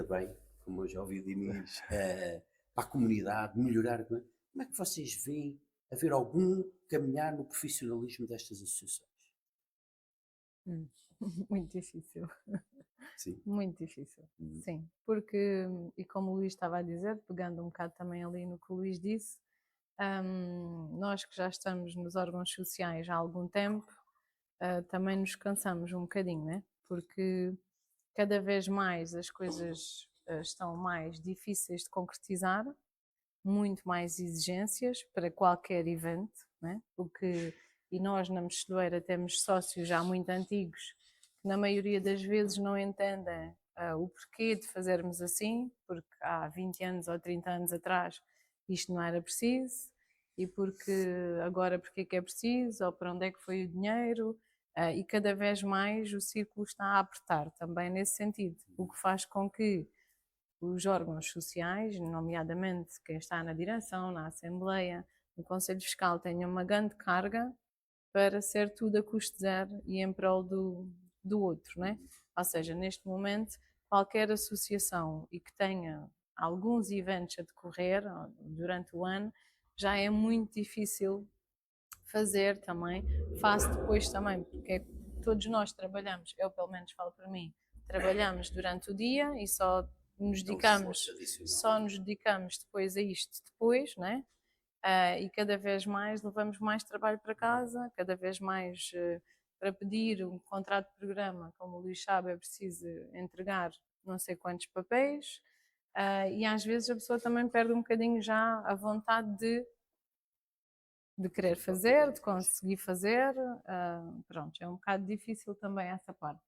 bem, como eu já ouvi de Inês, para a comunidade, melhorar? Como é que vocês veem haver algum caminhar no profissionalismo destas associações? Muito difícil. Sim. Muito difícil, sim. Porque, e como o Luís estava a dizer, pegando um bocado também ali no que o Luís disse, nós que já estamos nos órgãos sociais há algum tempo, também nos cansamos um bocadinho, né? Porque cada vez mais as coisas estão mais difíceis de concretizar, muito mais exigências para qualquer evento, né? E nós na Mexilheira temos sócios já muito antigos que na maioria das vezes não entendem o porquê de fazermos assim, porque há 20 anos ou 30 anos atrás isto não era preciso, e porque agora porque é que é preciso, ou para onde é que foi o dinheiro, e cada vez mais o círculo está a apertar também nesse sentido, o que faz com que os órgãos sociais, nomeadamente quem está na direção, na Assembleia, no Conselho Fiscal, tenham uma grande carga para ser tudo a custo zero e em prol do outro, né? Ou seja, neste momento, qualquer associação e que tenha alguns eventos a decorrer durante o ano, já é muito difícil fazer também, faço depois também, porque todos nós trabalhamos, eu pelo menos falo para mim, trabalhamos durante o dia e só nos dedicamos depois a isto depois, né? E cada vez mais levamos mais trabalho para casa, cada vez mais para pedir um contrato de programa, como o Luís sabe, é preciso entregar não sei quantos papéis, e às vezes a pessoa também perde um bocadinho já a vontade de querer fazer, de conseguir fazer, pronto, é um bocado difícil também essa parte.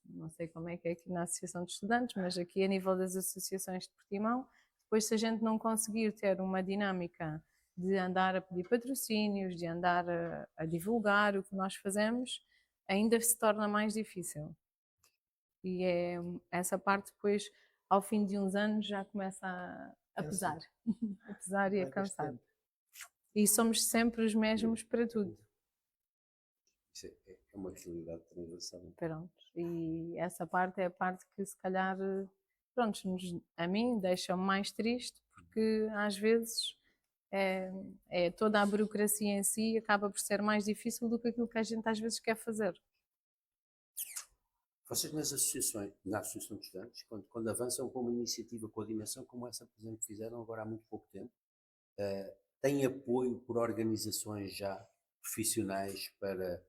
Não sei como é que é aqui na Associação de Estudantes, mas aqui a nível das associações de Portimão, depois se a gente não conseguir ter uma dinâmica de andar a pedir patrocínios, de andar a divulgar o que nós fazemos, ainda se torna mais difícil. E essa parte depois, ao fim de uns anos, já começa a pesar. A pesar e a cansar. E somos sempre os mesmos para tudo. Isso é uma realidade transversal. Pronto. E essa parte é a parte que se calhar, pronto, a mim deixa-me mais triste, porque às vezes toda a burocracia em si acaba por ser mais difícil do que aquilo que a gente às vezes quer fazer. Vocês nas associações, na Associação de Estudantes, quando avançam com uma iniciativa com a dimensão como essa, por exemplo, fizeram agora há muito pouco tempo, têm apoio por organizações já profissionais para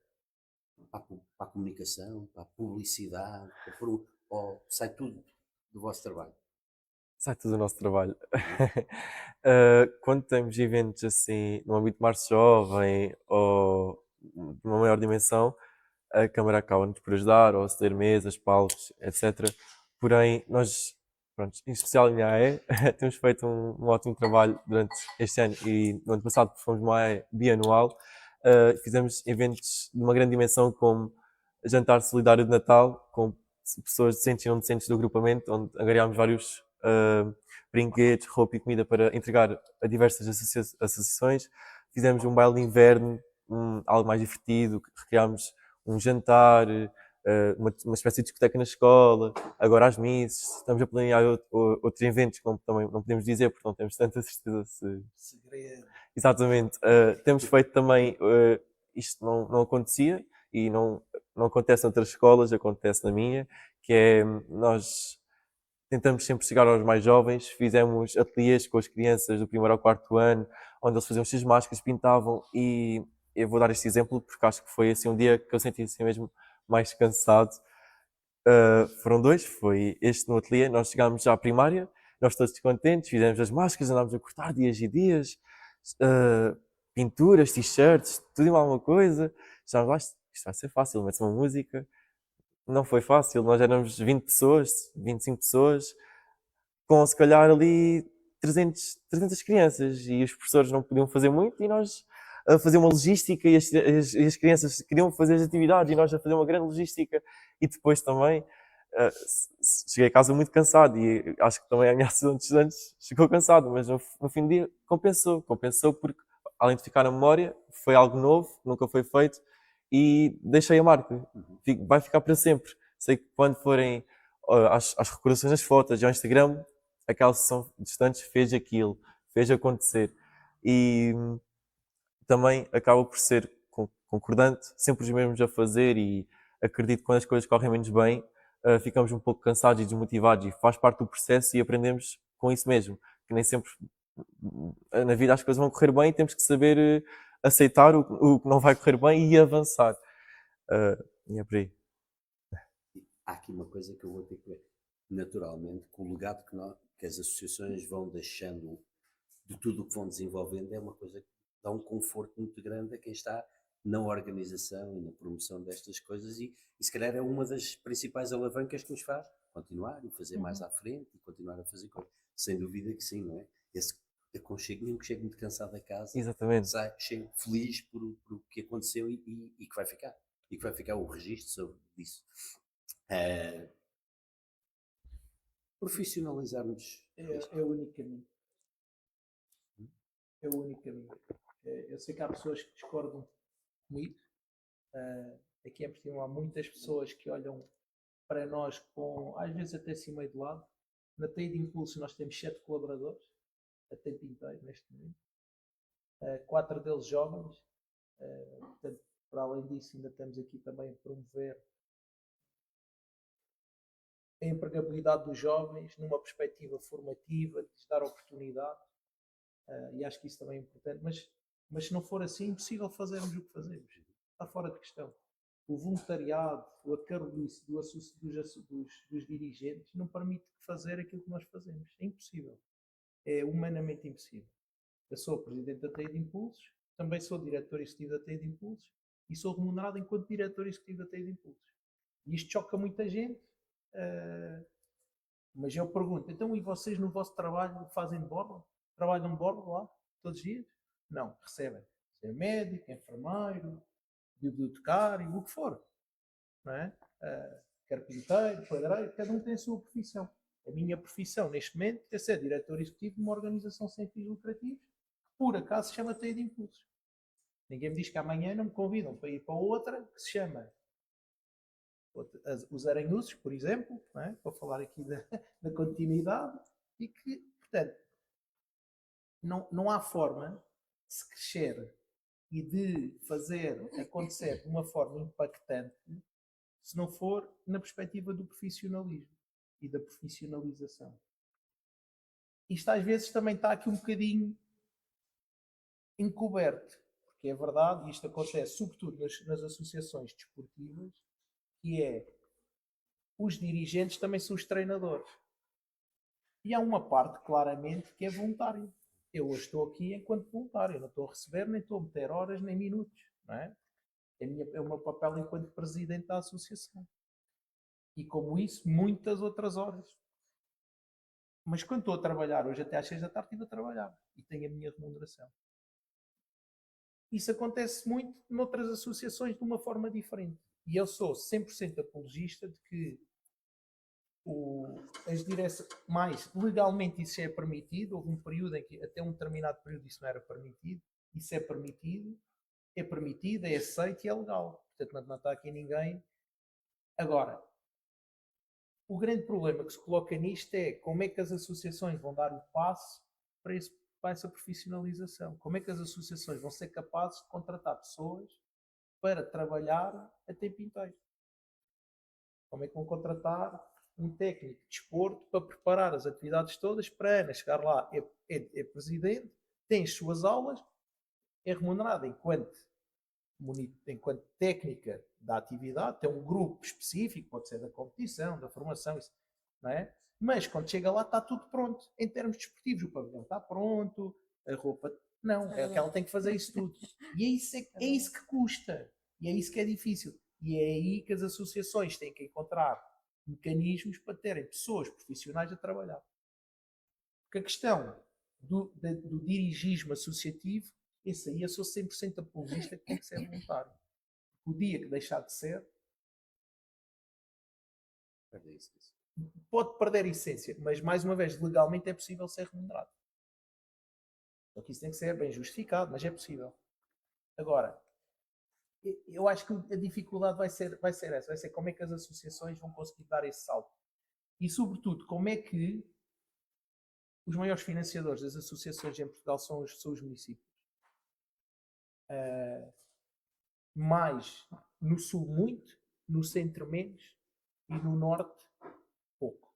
a comunicação, para a publicidade, ou sai tudo do vosso trabalho? Sai tudo do nosso trabalho. Quando temos eventos assim, no âmbito mais jovem ou de uma maior dimensão, a Câmara acaba-nos por ajudar, ou ceder mesas, palcos, etc. porém nós, pronto, em especial em AE, temos feito um ótimo trabalho durante este ano e no ano passado, porque fomos uma AE bianual, fizemos eventos de uma grande dimensão como jantar solidário de Natal com pessoas decentes e não decentes do agrupamento, onde angariámos vários brinquedos, roupa e comida para entregar a diversas associações. Fizemos um baile de inverno, algo mais divertido, recriámos um jantar, uma espécie de discoteca na escola, agora às missas. Estamos a planear outros eventos, como também não podemos dizer, porque não temos tanta certeza se. Segredo. Exatamente. Temos feito também, isto não acontecia e não acontece noutras escolas, acontece na minha, que é nós tentamos sempre chegar aos mais jovens, fizemos ateliês com as crianças do primeiro ao quarto ano, onde eles faziam as máscaras, pintavam e eu vou dar este exemplo porque acho que foi assim um dia que eu senti assim mesmo mais cansado. Foram dois, foi este no ateliê, nós chegámos já à primária, nós todos contentes, fizemos as máscaras, andámos a cortar dias e dias, pinturas, t-shirts, tudo e mais alguma coisa. Já lá, isto vai ser fácil, mete-se uma música. Não foi fácil, nós éramos 20 pessoas, 25 pessoas, com se calhar ali 300 crianças e os professores não podiam fazer muito e nós a fazer uma logística e as crianças queriam fazer as atividades e nós a fazer uma grande logística e depois também cheguei a casa muito cansado e acho que também a minha associação de estudantes chegou cansado, mas no fim do dia compensou porque além de ficar na memória foi algo novo, nunca foi feito e deixei a marca, vai ficar para sempre. Sei que quando forem às recordações das fotos e ao Instagram, aquela sessão de estudantes fez aquilo, fez acontecer. E também acaba por ser concordante, sempre os mesmos a fazer e acredito que quando as coisas correm menos bem, ficamos um pouco cansados e desmotivados e faz parte do processo e aprendemos com isso mesmo, que nem sempre na vida as coisas vão correr bem e temos que saber aceitar o que não vai correr bem e avançar. E é por aí. Há aqui uma coisa que eu vou ter que ver. Naturalmente, com o legado que as associações vão deixando de tudo o que vão desenvolvendo, é uma coisa que dá um conforto muito grande a quem está na organização e na promoção destas coisas e se calhar é uma das principais alavancas que nos faz continuar e fazer mais à frente e continuar a fazer coisas. Sem dúvida que sim, não é? Esse aconchego, mesmo que chegue muito cansado a casa, Exatamente. chego feliz por o que aconteceu e que vai ficar. E que vai ficar o registro sobre isso. Profissionalizarmos. É o único caminho. É o único caminho. Eu sei que há pessoas que discordam comigo. Aqui em Portugal há muitas pessoas que olham para nós com, às vezes até assim meio de lado. Na TI de Impulso nós temos 7 colaboradores, a tempo inteiro neste momento. 4 deles jovens. Portanto, para além disso, ainda estamos aqui também a promover a empregabilidade dos jovens numa perspectiva formativa, de lhes dar oportunidade. E acho que isso também é importante. Mas se não for assim, é impossível fazermos o que fazemos. Está fora de questão. O voluntariado, o acarolice dos dirigentes não permite fazer aquilo que nós fazemos. É impossível. É humanamente impossível. Eu sou presidente da TI de Impulsos, também sou diretor executivo da TI de Impulsos e sou remunerado enquanto diretor executivo da TI de Impulsos. E isto choca muita gente, mas eu pergunto, então e vocês no vosso trabalho fazem de borla? Trabalham de borla lá, todos os dias? Não, recebem. Ser médico, enfermeiro, bibliotecário, o que for. Não é? Carpinteiro, padreiro, cada um tem a sua profissão. A minha profissão, neste momento, é ser diretor executivo de uma organização sem fins lucrativos, que por acaso se chama TI de Impulsos. Ninguém me diz que amanhã não me convidam para ir para outra que se chama os Aranhuços, por exemplo, não é? Para falar aqui da continuidade, e que, portanto, não há forma de se crescer e de fazer acontecer de uma forma impactante se não for na perspectiva do profissionalismo e da profissionalização. Isto às vezes também está aqui um bocadinho encoberto, porque é verdade, e isto acontece sobretudo nas associações desportivas, que é os dirigentes também são os treinadores. E há uma parte claramente que é voluntária. Eu hoje estou aqui enquanto voluntário, não estou a receber, nem estou a meter horas nem minutos. Não é? É o meu papel enquanto presidente da associação. E como isso, muitas outras horas. Mas quando estou a trabalhar, hoje até às 6 da tarde estive a trabalhar e tenho a minha remuneração. Isso acontece muito noutras associações de uma forma diferente. E eu sou 100% apologista de que as direções, mais legalmente isso é permitido. Houve um período em que, até um determinado período, isso não era permitido. Isso é permitido, é aceito e é legal. Portanto, não está aqui ninguém. Agora, o grande problema que se coloca nisto é como é que as associações vão dar o passo para essa profissionalização. Como é que as associações vão ser capazes de contratar pessoas para trabalhar a tempo inteiro? Como é que vão contratar um técnico de desporto para preparar as atividades todas para Ana chegar lá, é presidente, tem as suas aulas, é remunerado enquanto técnica da atividade, tem um grupo específico, pode ser da competição, da formação, isso, não é? Mas quando chega lá está tudo pronto. Em termos desportivos, o pavilhão está pronto, a roupa... Não, é que ela tem que fazer isso tudo. E é isso que custa. E é isso que é difícil. E é aí que as associações têm que encontrar mecanismos para terem pessoas profissionais a trabalhar. Porque a questão do dirigismo associativo, esse aí eu sou 100% apologista que tem que ser voluntário. O dia que deixar de ser, pode perder a essência, mas mais uma vez, legalmente é possível ser remunerado. Só que isso tem que ser bem justificado, mas é possível. Agora, eu acho que a dificuldade vai ser essa, vai ser como é que as associações vão conseguir dar esse salto. E sobretudo, como é que os maiores financiadores das associações em Portugal são os municípios. Mais no sul muito, no centro menos e no norte pouco.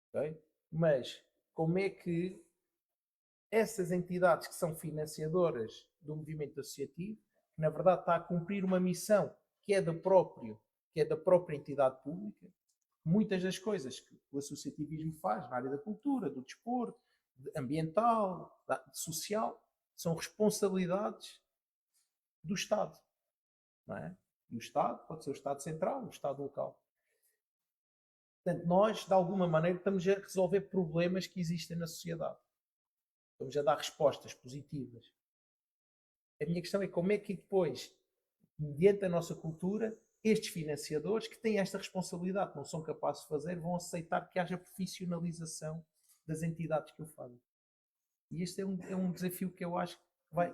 Okay? Mas como é que essas entidades que são financiadoras do movimento associativo, que na verdade está a cumprir uma missão que é da própria entidade pública, muitas das coisas que o associativismo faz na área da cultura, do desporto, ambiental, social, são responsabilidades do Estado. Não é? E o Estado pode ser o Estado central, o Estado local. Portanto, nós, de alguma maneira, estamos a resolver problemas que existem na sociedade. Estamos a dar respostas positivas. A minha questão é como é que depois, mediante a nossa cultura, estes financiadores que têm esta responsabilidade, que não são capazes de fazer, vão aceitar que haja profissionalização das entidades que o fazem. E este é um desafio que eu acho que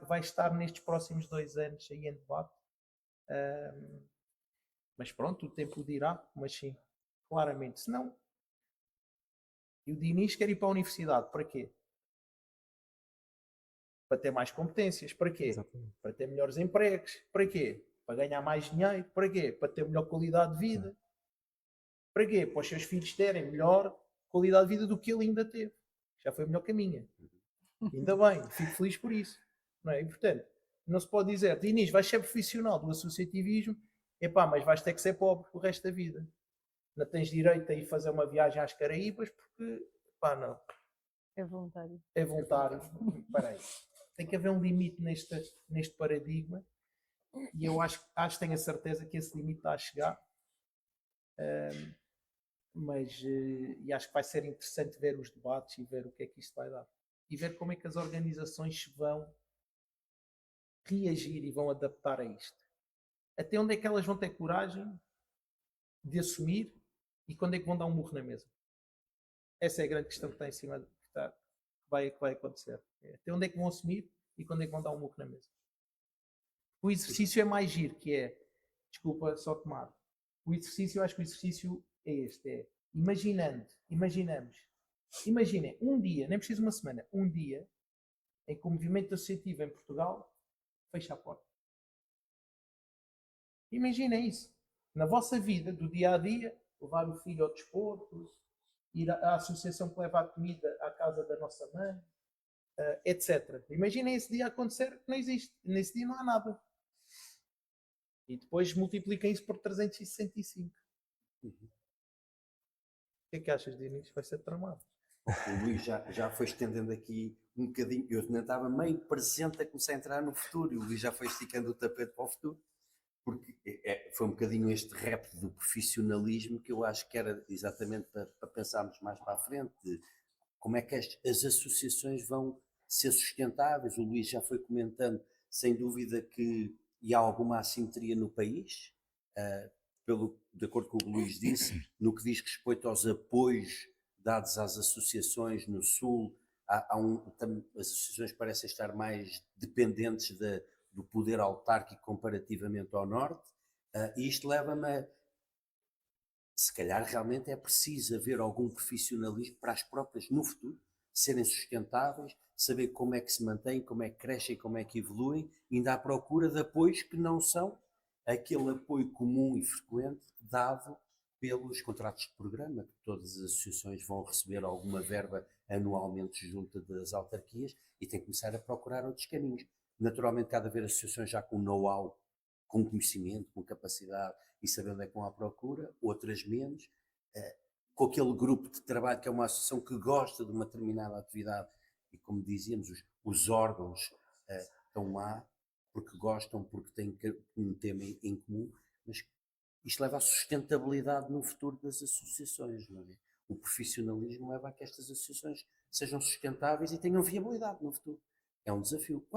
vai estar nestes próximos 2 anos aí em debate. Mas pronto, o tempo dirá, mas sim, claramente. Se não, e o Diniz quer ir para a universidade, para quê? Para ter mais competências, para quê? Exatamente. Para ter melhores empregos, para quê? Para ganhar mais dinheiro, para quê? Para ter melhor qualidade de vida. Para quê? Para os seus filhos terem melhor qualidade de vida do que ele ainda teve. Já foi melhor que a minha. Ainda bem, fico feliz por isso. Não é? E, portanto, não se pode dizer, Diniz, vais ser profissional do associativismo, epá, mas vais ter que ser pobre o resto da vida. Não tens direito a ir fazer uma viagem às Caraíbas porque, pá, não. É voluntário. É voluntário. Peraí. Tem que haver um limite neste paradigma e eu acho que tenho a certeza que esse limite está a chegar. E acho que vai ser interessante ver os debates e ver o que é que isto vai dar. E ver como é que as organizações vão reagir e vão adaptar a isto. Até onde é que elas vão ter coragem de assumir e quando é que vão dar um murro na mesa? Essa é a grande questão que está em cima que vai acontecer. Até onde é que vão assumir e quando é que vão dar um murro na mesa? O exercício é mais giro, que é, desculpa só tomar, eu acho que o exercício é este, imaginem um dia, nem preciso uma semana, um dia em que o movimento associativo em Portugal fecha a porta. Imaginem isso. Na vossa vida, do dia a dia, levar o filho ao desporto, ir à associação que leva a comida à casa da nossa mãe, etc. Imaginem esse dia acontecer que não existe. Nesse dia não há nada. E depois multipliquem isso por 365. O que é que achas, Diniz? Vai ser tramado. O Luís já foi estendendo aqui um bocadinho. Eu ainda estava meio presente a começar a entrar no futuro. E o Luís já foi esticando o tapete para o futuro. porque foi um bocadinho este repto do profissionalismo que eu acho que era exatamente para pensarmos mais para a frente, de como é que as associações vão ser sustentáveis. O Luís já foi comentando, sem dúvida que há alguma assimetria no país, de acordo com o que o Luís disse, no que diz respeito aos apoios dados às associações no Sul, as associações parecem estar mais dependentes do poder autárquico comparativamente ao Norte, e isto leva-me a, se calhar realmente é preciso haver algum profissionalismo para as próprias, no futuro, serem sustentáveis, saber como é que se mantêm, como é que crescem, como é que evoluem, ainda à procura de apoios que não são aquele apoio comum e frequente dado pelos contratos de programa, que todas as associações vão receber alguma verba anualmente junto das autarquias e têm que começar a procurar outros caminhos. Naturalmente, cada vez associações já com know-how, com conhecimento, com capacidade e sabendo onde é que vão à procura, outras menos, com aquele grupo de trabalho que é uma associação que gosta de uma determinada atividade e, como dizíamos, os órgãos estão lá porque gostam, porque têm um tema em comum, mas isto leva à sustentabilidade no futuro das associações, não é? O profissionalismo leva a que estas associações sejam sustentáveis e tenham viabilidade no futuro. É um desafio.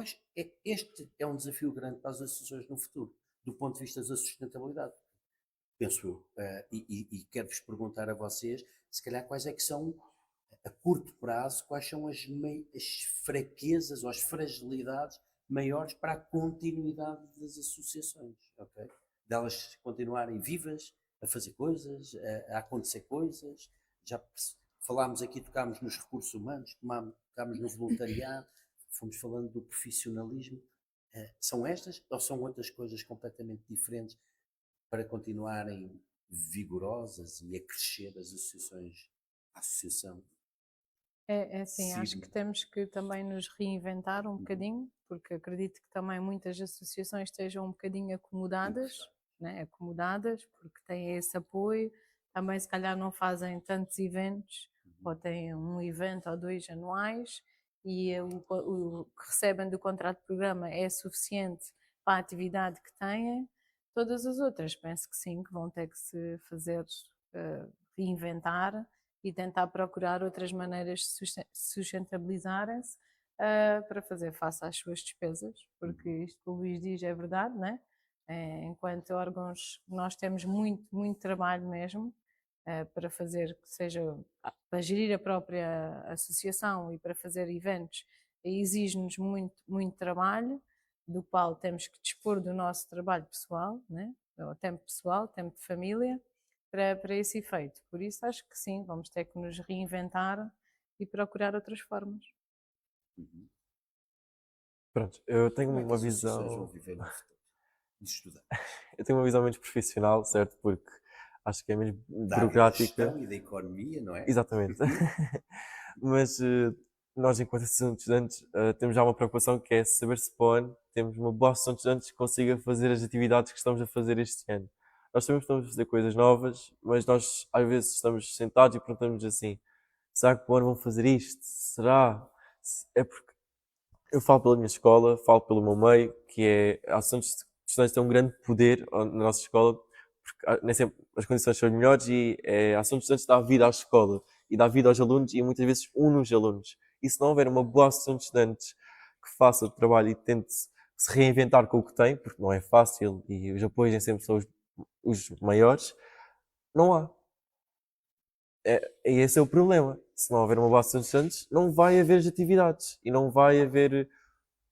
Este é um desafio grande para as associações no futuro, do ponto de vista da sustentabilidade, penso eu. E quero-vos perguntar a vocês, se calhar, quais é que são, a curto prazo, quais são as fraquezas ou as fragilidades maiores para a continuidade das associações, ok? Delas continuarem vivas, a fazer coisas, a acontecer coisas. Já falámos aqui, tocámos nos recursos humanos, tocámos no voluntariado, fomos falando do profissionalismo. São estas ou são outras coisas completamente diferentes para continuarem vigorosas e a crescer as associações, a associação? É assim, acho Sim. que temos que também nos reinventar um bocadinho, porque acredito que também muitas associações estejam um bocadinho acomodadas, né? Acomodadas, porque têm esse apoio, também se calhar não fazem tantos eventos, ou têm um evento ou dois anuais, e o que recebem do contrato de programa é suficiente para a atividade que têm. Todas as outras, penso que sim, que vão ter que se fazer reinventar e tentar procurar outras maneiras de sustentabilizarem-se para fazer face às suas despesas, porque isto que o Luís diz é verdade, né? Enquanto órgãos, nós temos muito, muito trabalho mesmo para fazer, que seja para gerir a própria associação e para fazer eventos, exige-nos muito, muito trabalho, do qual temos que dispor do nosso trabalho pessoal, né? O tempo pessoal, tempo de família, para esse efeito. Por isso acho que sim, vamos ter que nos reinventar e procurar outras formas. Pronto, eu tenho Como é que uma as associações vão visão, viver no futuro? De estudar. eu tenho uma visão menos profissional, certo? Porque acho que é mesmo Da área da burocrática. gestão e da economia, não é? Exatamente. Mas nós, enquanto associação de estudantes, temos já uma preocupação que é saber se para o ano temos uma boa associação de estudantes que consiga fazer as atividades que estamos a fazer este ano. Nós sabemos que estamos a fazer coisas novas, mas nós às vezes estamos sentados e perguntamos assim: será que para o ano vão fazer isto? Será? É porque eu falo pela minha escola, falo pelo meu meio, que é a associação de estudantes tem um grande poder na nossa escola, porque nem sempre as condições são as melhores e a associação de estudantes dá vida à escola e dá vida aos alunos e muitas vezes une os alunos. E se não houver uma boa associação de estudantes que faça o trabalho e tente se reinventar com o que tem, porque não é fácil e os apoios nem sempre são os maiores, não há. Esse é o problema. Se não houver uma boa associação de estudantes, não vai haver as atividades e não vai haver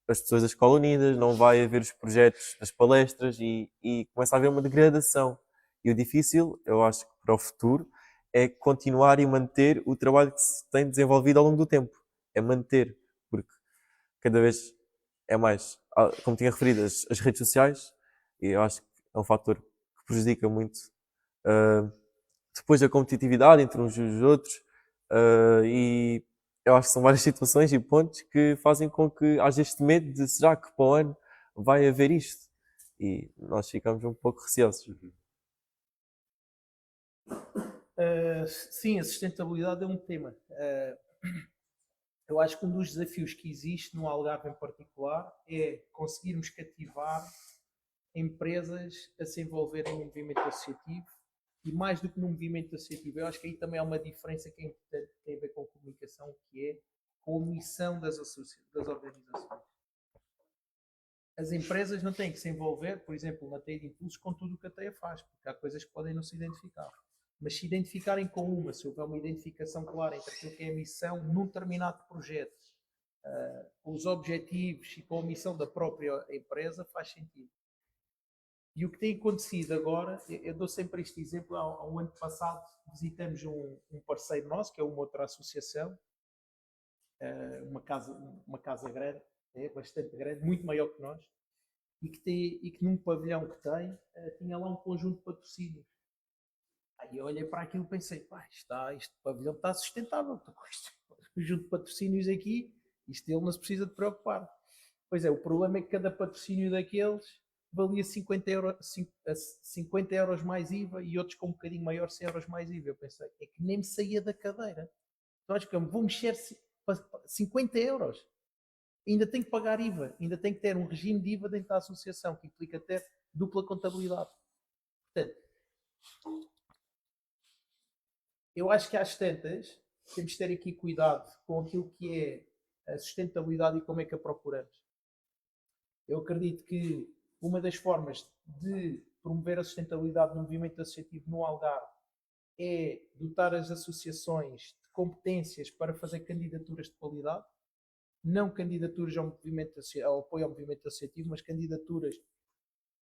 as pessoas da escola unidas, não vai haver os projetos das palestras e começa a haver uma degradação. E o difícil, eu acho que para o futuro, é continuar e manter o trabalho que se tem desenvolvido ao longo do tempo. É manter, porque cada vez é mais, como tinha referido, as redes sociais, e eu acho que é um fator que prejudica muito depois a competitividade entre uns e os outros, e eu acho que são várias situações e pontos que fazem com que haja este medo de será que para o ano vai haver isto? E nós ficamos um pouco receosos. Sim, a sustentabilidade é um tema. Eu acho que um dos desafios que existe no Algarve em particular é conseguirmos cativar empresas a se envolverem no movimento associativo e mais do que no movimento associativo. Eu acho que aí também há uma diferença que é importante, que tem a ver com a comunicação, que é com a missão das organizações. As empresas não têm que se envolver, por exemplo, na teia de impulsos com tudo o que a teia faz, porque há coisas que podem não se identificar. Mas se identificarem com uma, se houver uma identificação clara entre aquilo que é a missão num determinado projeto, com os objetivos e com a missão da própria empresa, faz sentido. E o que tem acontecido agora, eu dou sempre este exemplo, há um ano passado visitamos um parceiro nosso, que é uma outra associação, uma casa grande, bastante grande, muito maior que nós, e que num pavilhão que tem, tinha lá um conjunto de patrocínios. Aí eu olhei para aquilo e pensei, pá, este pavilhão está sustentável, com este conjunto de patrocínios aqui, isto ele não se precisa de preocupar. Pois é, o problema é que cada patrocínio daqueles valia 50 euros mais IVA e outros com um bocadinho maior 100 euros mais IVA. Eu pensei, é que nem me saía da cadeira. Então acho que eu vou mexer 50 euros. Ainda tenho que pagar IVA, ainda tenho que ter um regime de IVA dentro da associação, que implica ter dupla contabilidade. Portanto, eu acho que às tantas temos de ter aqui cuidado com aquilo que é a sustentabilidade e como é que a procuramos. Eu acredito que uma das formas de promover a sustentabilidade no movimento associativo no Algarve é dotar as associações de competências para fazer candidaturas de qualidade, não candidaturas ao apoio ao movimento associativo, mas candidaturas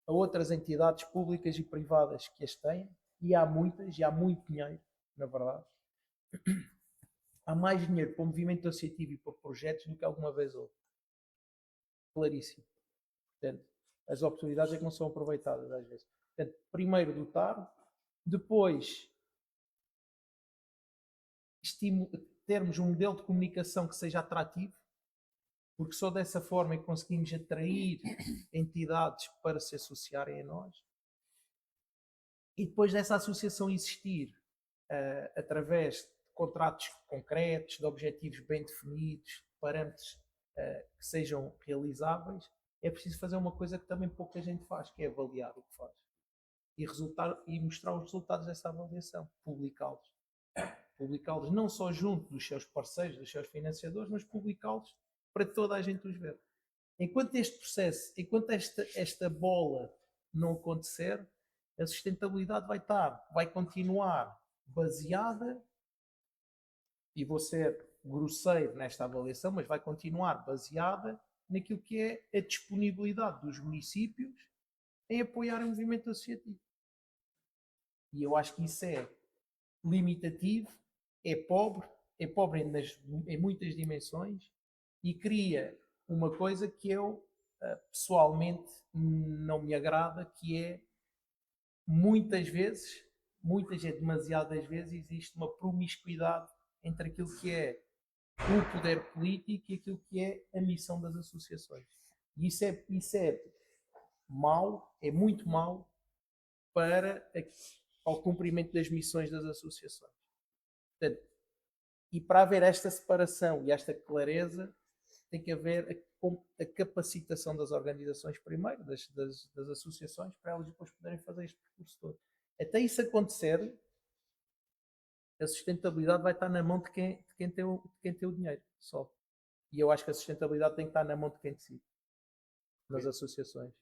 a outras entidades públicas e privadas que as têm, e há muitas, e há muito dinheiro, na verdade. Há mais dinheiro para o movimento associativo e para projetos do que alguma vez houve. Claríssimo. Portanto, as oportunidades é que não são aproveitadas às vezes. Portanto, primeiro dotar, depois termos um modelo de comunicação que seja atrativo, porque só dessa forma é que conseguimos atrair entidades para se associarem a nós. E depois dessa associação existir através de contratos concretos, de objetivos bem definidos, de parâmetros que sejam realizáveis, é preciso fazer uma coisa que também pouca gente faz, que é avaliar o que faz. E mostrar os resultados dessa avaliação, publicá-los. Publicá-los não só junto dos seus parceiros, dos seus financiadores, mas publicá-los para toda a gente os ver. Enquanto este processo, enquanto esta bola não acontecer, a sustentabilidade vai continuar baseada, e vou ser grosseiro nesta avaliação, mas vai continuar baseada naquilo que é a disponibilidade dos municípios em apoiar o movimento associativo. E eu acho que isso é limitativo, é pobre em muitas dimensões e cria uma coisa que eu pessoalmente não me agrada, que é demasiadas vezes existe uma promiscuidade entre aquilo que é o poder político e aquilo que é a missão das associações. E isso é mau, é muito mau ao cumprimento das missões das associações. Portanto, e para haver esta separação e esta clareza, tem que haver a capacitação das organizações primeiro, das associações, para elas depois poderem fazer este percurso todo. Até isso acontecer, a sustentabilidade vai estar na mão de quem tem o dinheiro só. E eu acho que a sustentabilidade tem que estar na mão de quem decide, nas associações.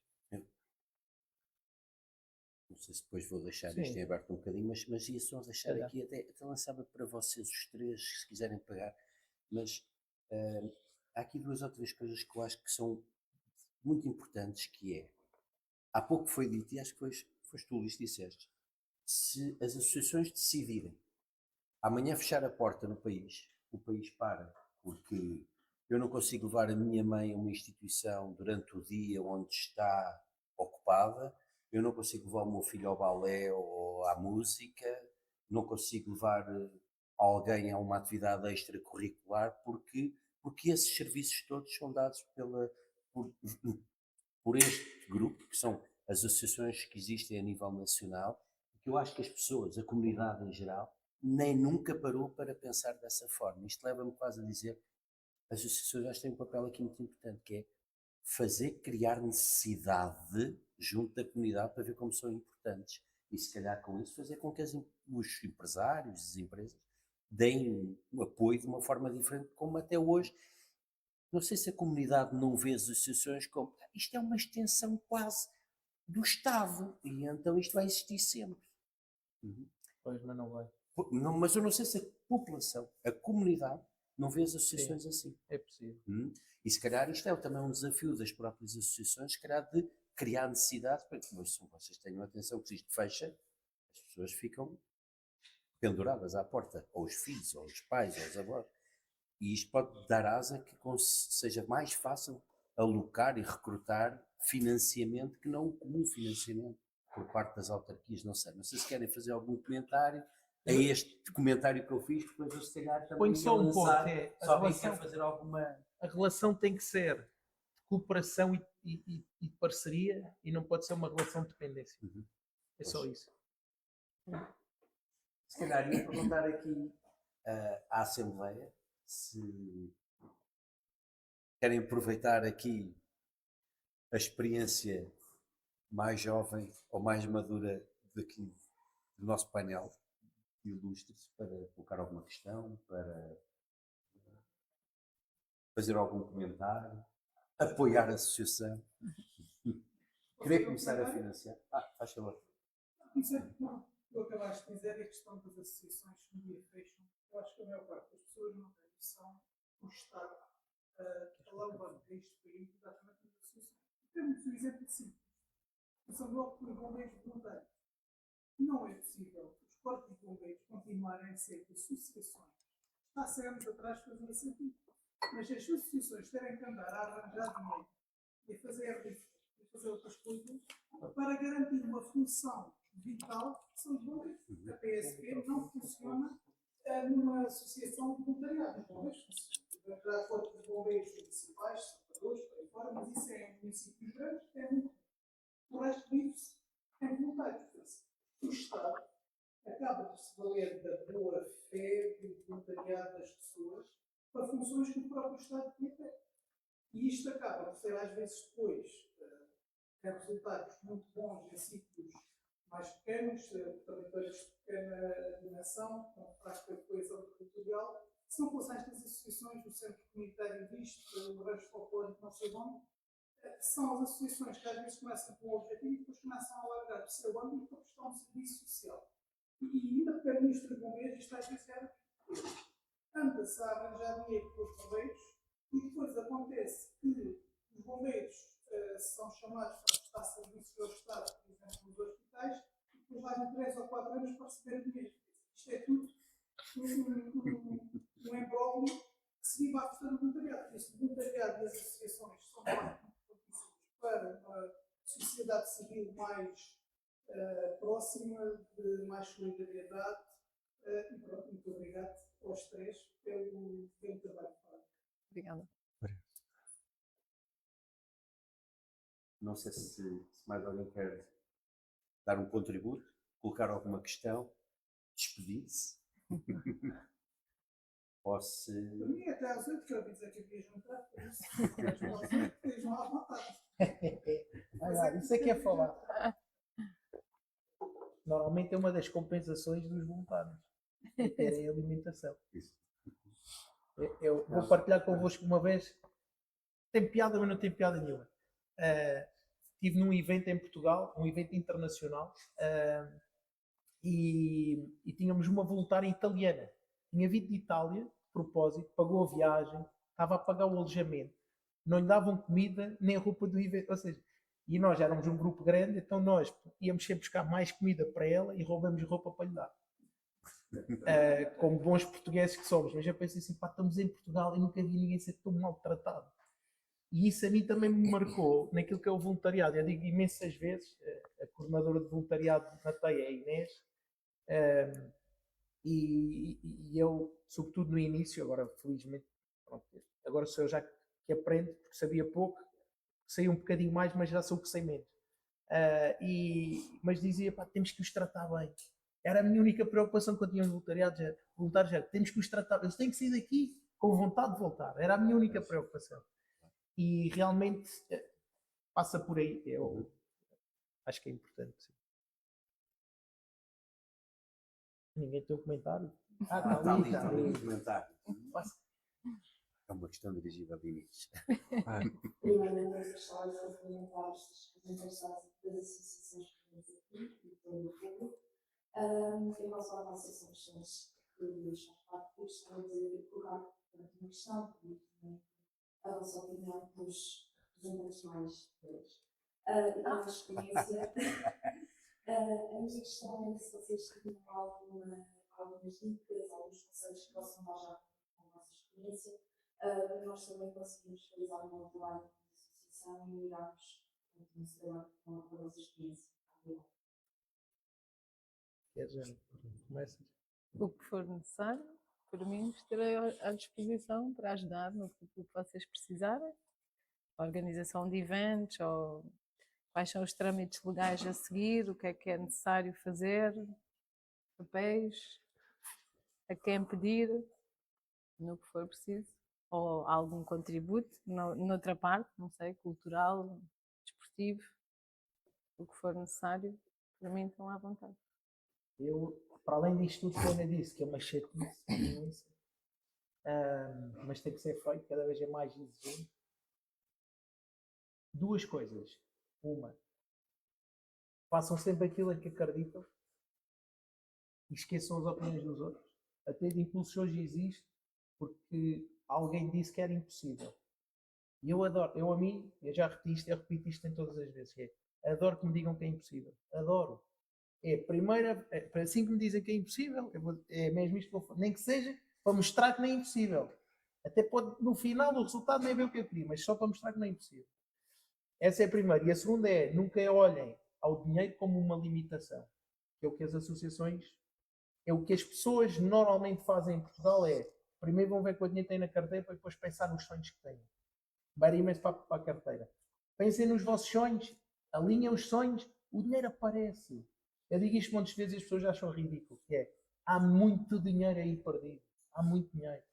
Não sei se depois vou deixar Sim. isto em aberto um bocadinho, mas ia só deixar Olha. aqui, até lançava para vocês os três, se quiserem pegar, mas há aqui duas ou três coisas que eu acho que são muito importantes, que é, há pouco foi dito, e acho que foste tu, Luís, que disseste, se as associações decidirem amanhã fechar a porta no país, o país para, porque eu não consigo levar a minha mãe a uma instituição durante o dia onde está ocupada, eu não consigo levar o meu filho ao balé ou à música, não consigo levar alguém a uma atividade extracurricular, porque esses serviços todos são dados por este grupo, que são as associações que existem a nível nacional, que eu acho que as pessoas, a comunidade em geral, nem nunca parou para pensar dessa forma. Isto leva-me quase a dizer, as associações têm um papel aqui muito importante, que é criar necessidade junto da comunidade para ver como são importantes. E se calhar com isso fazer com que os empresários, as empresas, deem um apoio de uma forma diferente, como até hoje. Não sei se a comunidade não vê as associações como isto é uma extensão quase do Estado e então isto vai existir sempre. Pois, mas não vai. Não, mas eu não sei se a população, a comunidade, não vê as associações assim. É possível. E se calhar isto é também um desafio das próprias associações, se calhar de criar necessidade para que vocês tenham atenção que se isto fecha, as pessoas ficam penduradas à porta, ou os filhos, ou os pais, ou os avós. E isto pode dar asa que seja mais fácil alocar e recrutar financiamento que não o comum financiamento por parte das autarquias. Não sei se querem fazer algum comentário a este comentário que eu fiz, depois eu se calhar também Ponho só um ponto, lançar, a só alguém relação- quer fazer alguma... A relação tem que ser de cooperação e de parceria e não pode ser uma relação de dependência. É só isso. Se calhar ia perguntar aqui à Assembleia se querem aproveitar aqui a experiência mais jovem ou mais madura daqui do nosso painel de ilustres para colocar alguma questão, para fazer algum comentário, apoiar a associação. Querer começar a financiar. Faz favor. Tu acabaste de dizer a questão das associações que um dia fecham. Eu acho que a maior parte das pessoas não tem noção do Estado alavanca este país exatamente nas associações. Temos um exemplo simples. São logo por bombeiros voluntários. Não é possível os corpos de bombeiros continuarem a ser associações. Há 100 anos atrás fazia sentido. Mas se as associações terem que andar a arranjar dinheiro e a fazer rifas e a fazer outras coisas para garantir uma função vital, são os bombeiros. A PSP não funciona numa associação de voluntariado. Já corpos de bombeiros municipais, salvadores, por aí fora, mas isso é em municípios grandes, é muito. O resto vive-se em voluntários. O Estado acaba por se valer da boa fé do voluntariado das pessoas para funções que o próprio Estado tinha feito. E isto acaba por ser, às vezes, depois, tem resultados muito bons em sítios mais pequenos, territórios de pequena dimensão, com prática de coesão territorial. Se não fossem estas associações do Centro Comunitário disto, o Rancho Folclórico, não sei onde, são as associações que às vezes começam com um objetivo e depois começam a alargar o seu âmbito para prestar um serviço social. E ainda para o Ministro dos Bombeiros, isto às vezes era anda-se a arranjar dinheiro para os bombeiros e depois acontece que os bombeiros são chamados para prestar serviços ao Estado, por exemplo, nos hospitais, e depois levam 3 ou 4 anos para receber dinheiro. Isto é tudo um imbróglio que se vive à custa do voluntariado. Este voluntariado e as associações são muito para uma sociedade civil mais próxima, de mais solidariedade. E pronto, muito obrigado aos três pelo trabalho. Obrigada. Não sei se mais alguém quer dar um contributo, colocar alguma questão, despedir-se. Ou se... Para mim, até às 8 que eu vi dizer que havia jantar, por isso, estejam à vontade. Isso é que é falar. Normalmente é uma das compensações dos voluntários. É a alimentação. Eu vou partilhar convosco uma vez. Tem piada, mas não tem piada nenhuma. Estive num evento em Portugal, um evento internacional, e tínhamos uma voluntária italiana. Tinha vindo de Itália, de propósito, pagou a viagem, estava a pagar o alojamento. Não lhe davam comida nem a roupa do evento. Ou seja, e nós éramos um grupo grande, então nós íamos sempre buscar mais comida para ela e roubamos roupa para lhe dar. Como bons portugueses que somos. Mas eu pensei assim, estamos em Portugal e nunca vi ninguém ser tão maltratado. E isso a mim também me marcou naquilo que é o voluntariado. Eu digo imensas vezes, a coordenadora de voluntariado na TEI é a Inês, e eu, sobretudo no início, agora felizmente, pronto, agora sou eu já que aprendo, porque sabia pouco, sei um bocadinho mais, mas já sou o que sei menos. Mas dizia, temos que os tratar bem. Era a minha única preocupação quando tinha os voluntários, temos que os tratar bem. Eles têm que sair daqui com vontade de voltar. Era a minha única preocupação. E realmente passa por aí. Eu acho que é importante. Sim. Ninguém tem um comentário? Está Está ali, está está ali ali. no comentário. Passa. É uma questão dirigida a Inês. Primeiramente, as questões fundamentais das associações que temos aqui e todo o público. Em relação à associação de pessoas que faz parte do questão de colocar uma questão e também a vossa opinião dos representantes mais velhos. E pela experiência, a minha questão é se vocês tinham algumas dicas, alguns conselhos que possam dar já com a vossa experiência, para nós também conseguirmos realizar um bom trabalho com a associação e melhorarmos esse trabalho com a vossa experiência. Começa. O que for necessário, por mim, estarei à disposição para ajudar no que vocês precisarem. A organização de eventos, ou quais são os trâmites legais a seguir, o que é necessário fazer, papéis, a quem pedir, no que for preciso. Ou algum contributo, noutra parte, não sei, cultural, desportivo, o que for necessário, para mim estão à vontade. Eu, para além disto tudo que a Ana disse, que é uma chatice imensa, mas tem que ser feito, cada vez é mais exigente. Duas coisas. Uma, façam sempre aquilo em que acreditam e esqueçam as opiniões dos outros. A ter de impulsos hoje existe porque alguém disse que era impossível. E eu adoro, eu já repito isto em todas as vezes, que é, adoro que me digam que é impossível. Adoro. É a primeira, assim que me dizem que é impossível, é mesmo isto que eu faço. Nem que seja para mostrar que não é impossível. Até pode, no final, o resultado nem é bem o que eu queria, mas só para mostrar que não é impossível. Essa é a primeira. E a segunda é, nunca olhem ao dinheiro como uma limitação. Que é o que as associações, é o que as pessoas normalmente fazem em Portugal, é, primeiro vão ver quanto dinheiro têm na carteira para depois pensar nos sonhos que têm. Vai imenso para a carteira. Pensem nos vossos sonhos, alinhem os sonhos, o dinheiro aparece. Eu digo isto muitas vezes e as pessoas acham ridículo. Que é, há muito dinheiro aí perdido. Há muito dinheiro.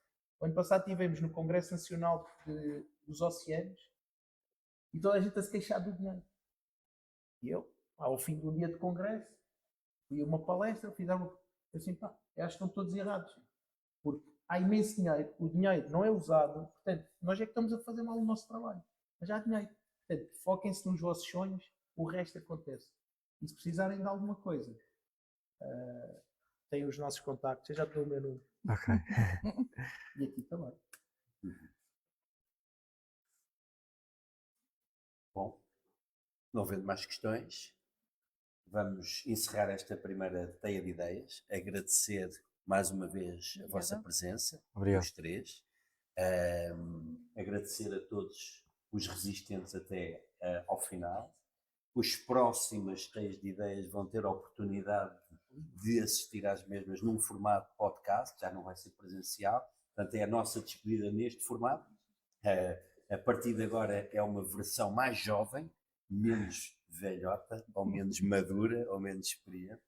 O ano passado estivemos no Congresso Nacional dos Oceanos e toda a gente a se queixar do dinheiro. E eu, ao fim de um dia de congresso, fui a uma palestra, fiz algo assim, pá, eu acho que estão todos errados. Porque há imenso dinheiro, o dinheiro não é usado, portanto, nós é que estamos a fazer mal o nosso trabalho. Mas há dinheiro. Portanto, foquem-se nos vossos sonhos, o resto acontece. E se precisarem de alguma coisa, têm os nossos contactos, eu já tenho o meu número. Ok. E aqui também. Bom, não havendo mais questões, vamos encerrar esta primeira teia de ideias. Agradecer mais uma vez a vossa presença, Obrigado. os três. Agradecer a todos os resistentes até ao final. Os próximas teias de ideias vão ter a oportunidade de assistir às mesmas num formato podcast, já não vai ser presencial. Portanto, é a nossa despedida neste formato. A partir de agora é uma versão mais jovem, menos velhota, ou menos madura, ou menos experiente.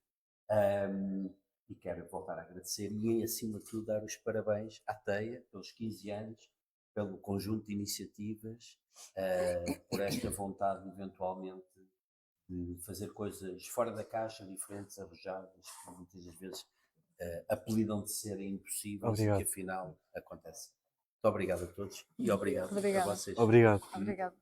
E quero voltar a agradecer e, acima de tudo, dar os parabéns à TEIA pelos 15 anos, pelo conjunto de iniciativas, por esta vontade, eventualmente, de fazer coisas fora da caixa, diferentes, arrojadas, que muitas das vezes apelidam de serem impossíveis. Obrigado. E que afinal acontece. Muito obrigado a todos e obrigado a vocês. Obrigado. Obrigada.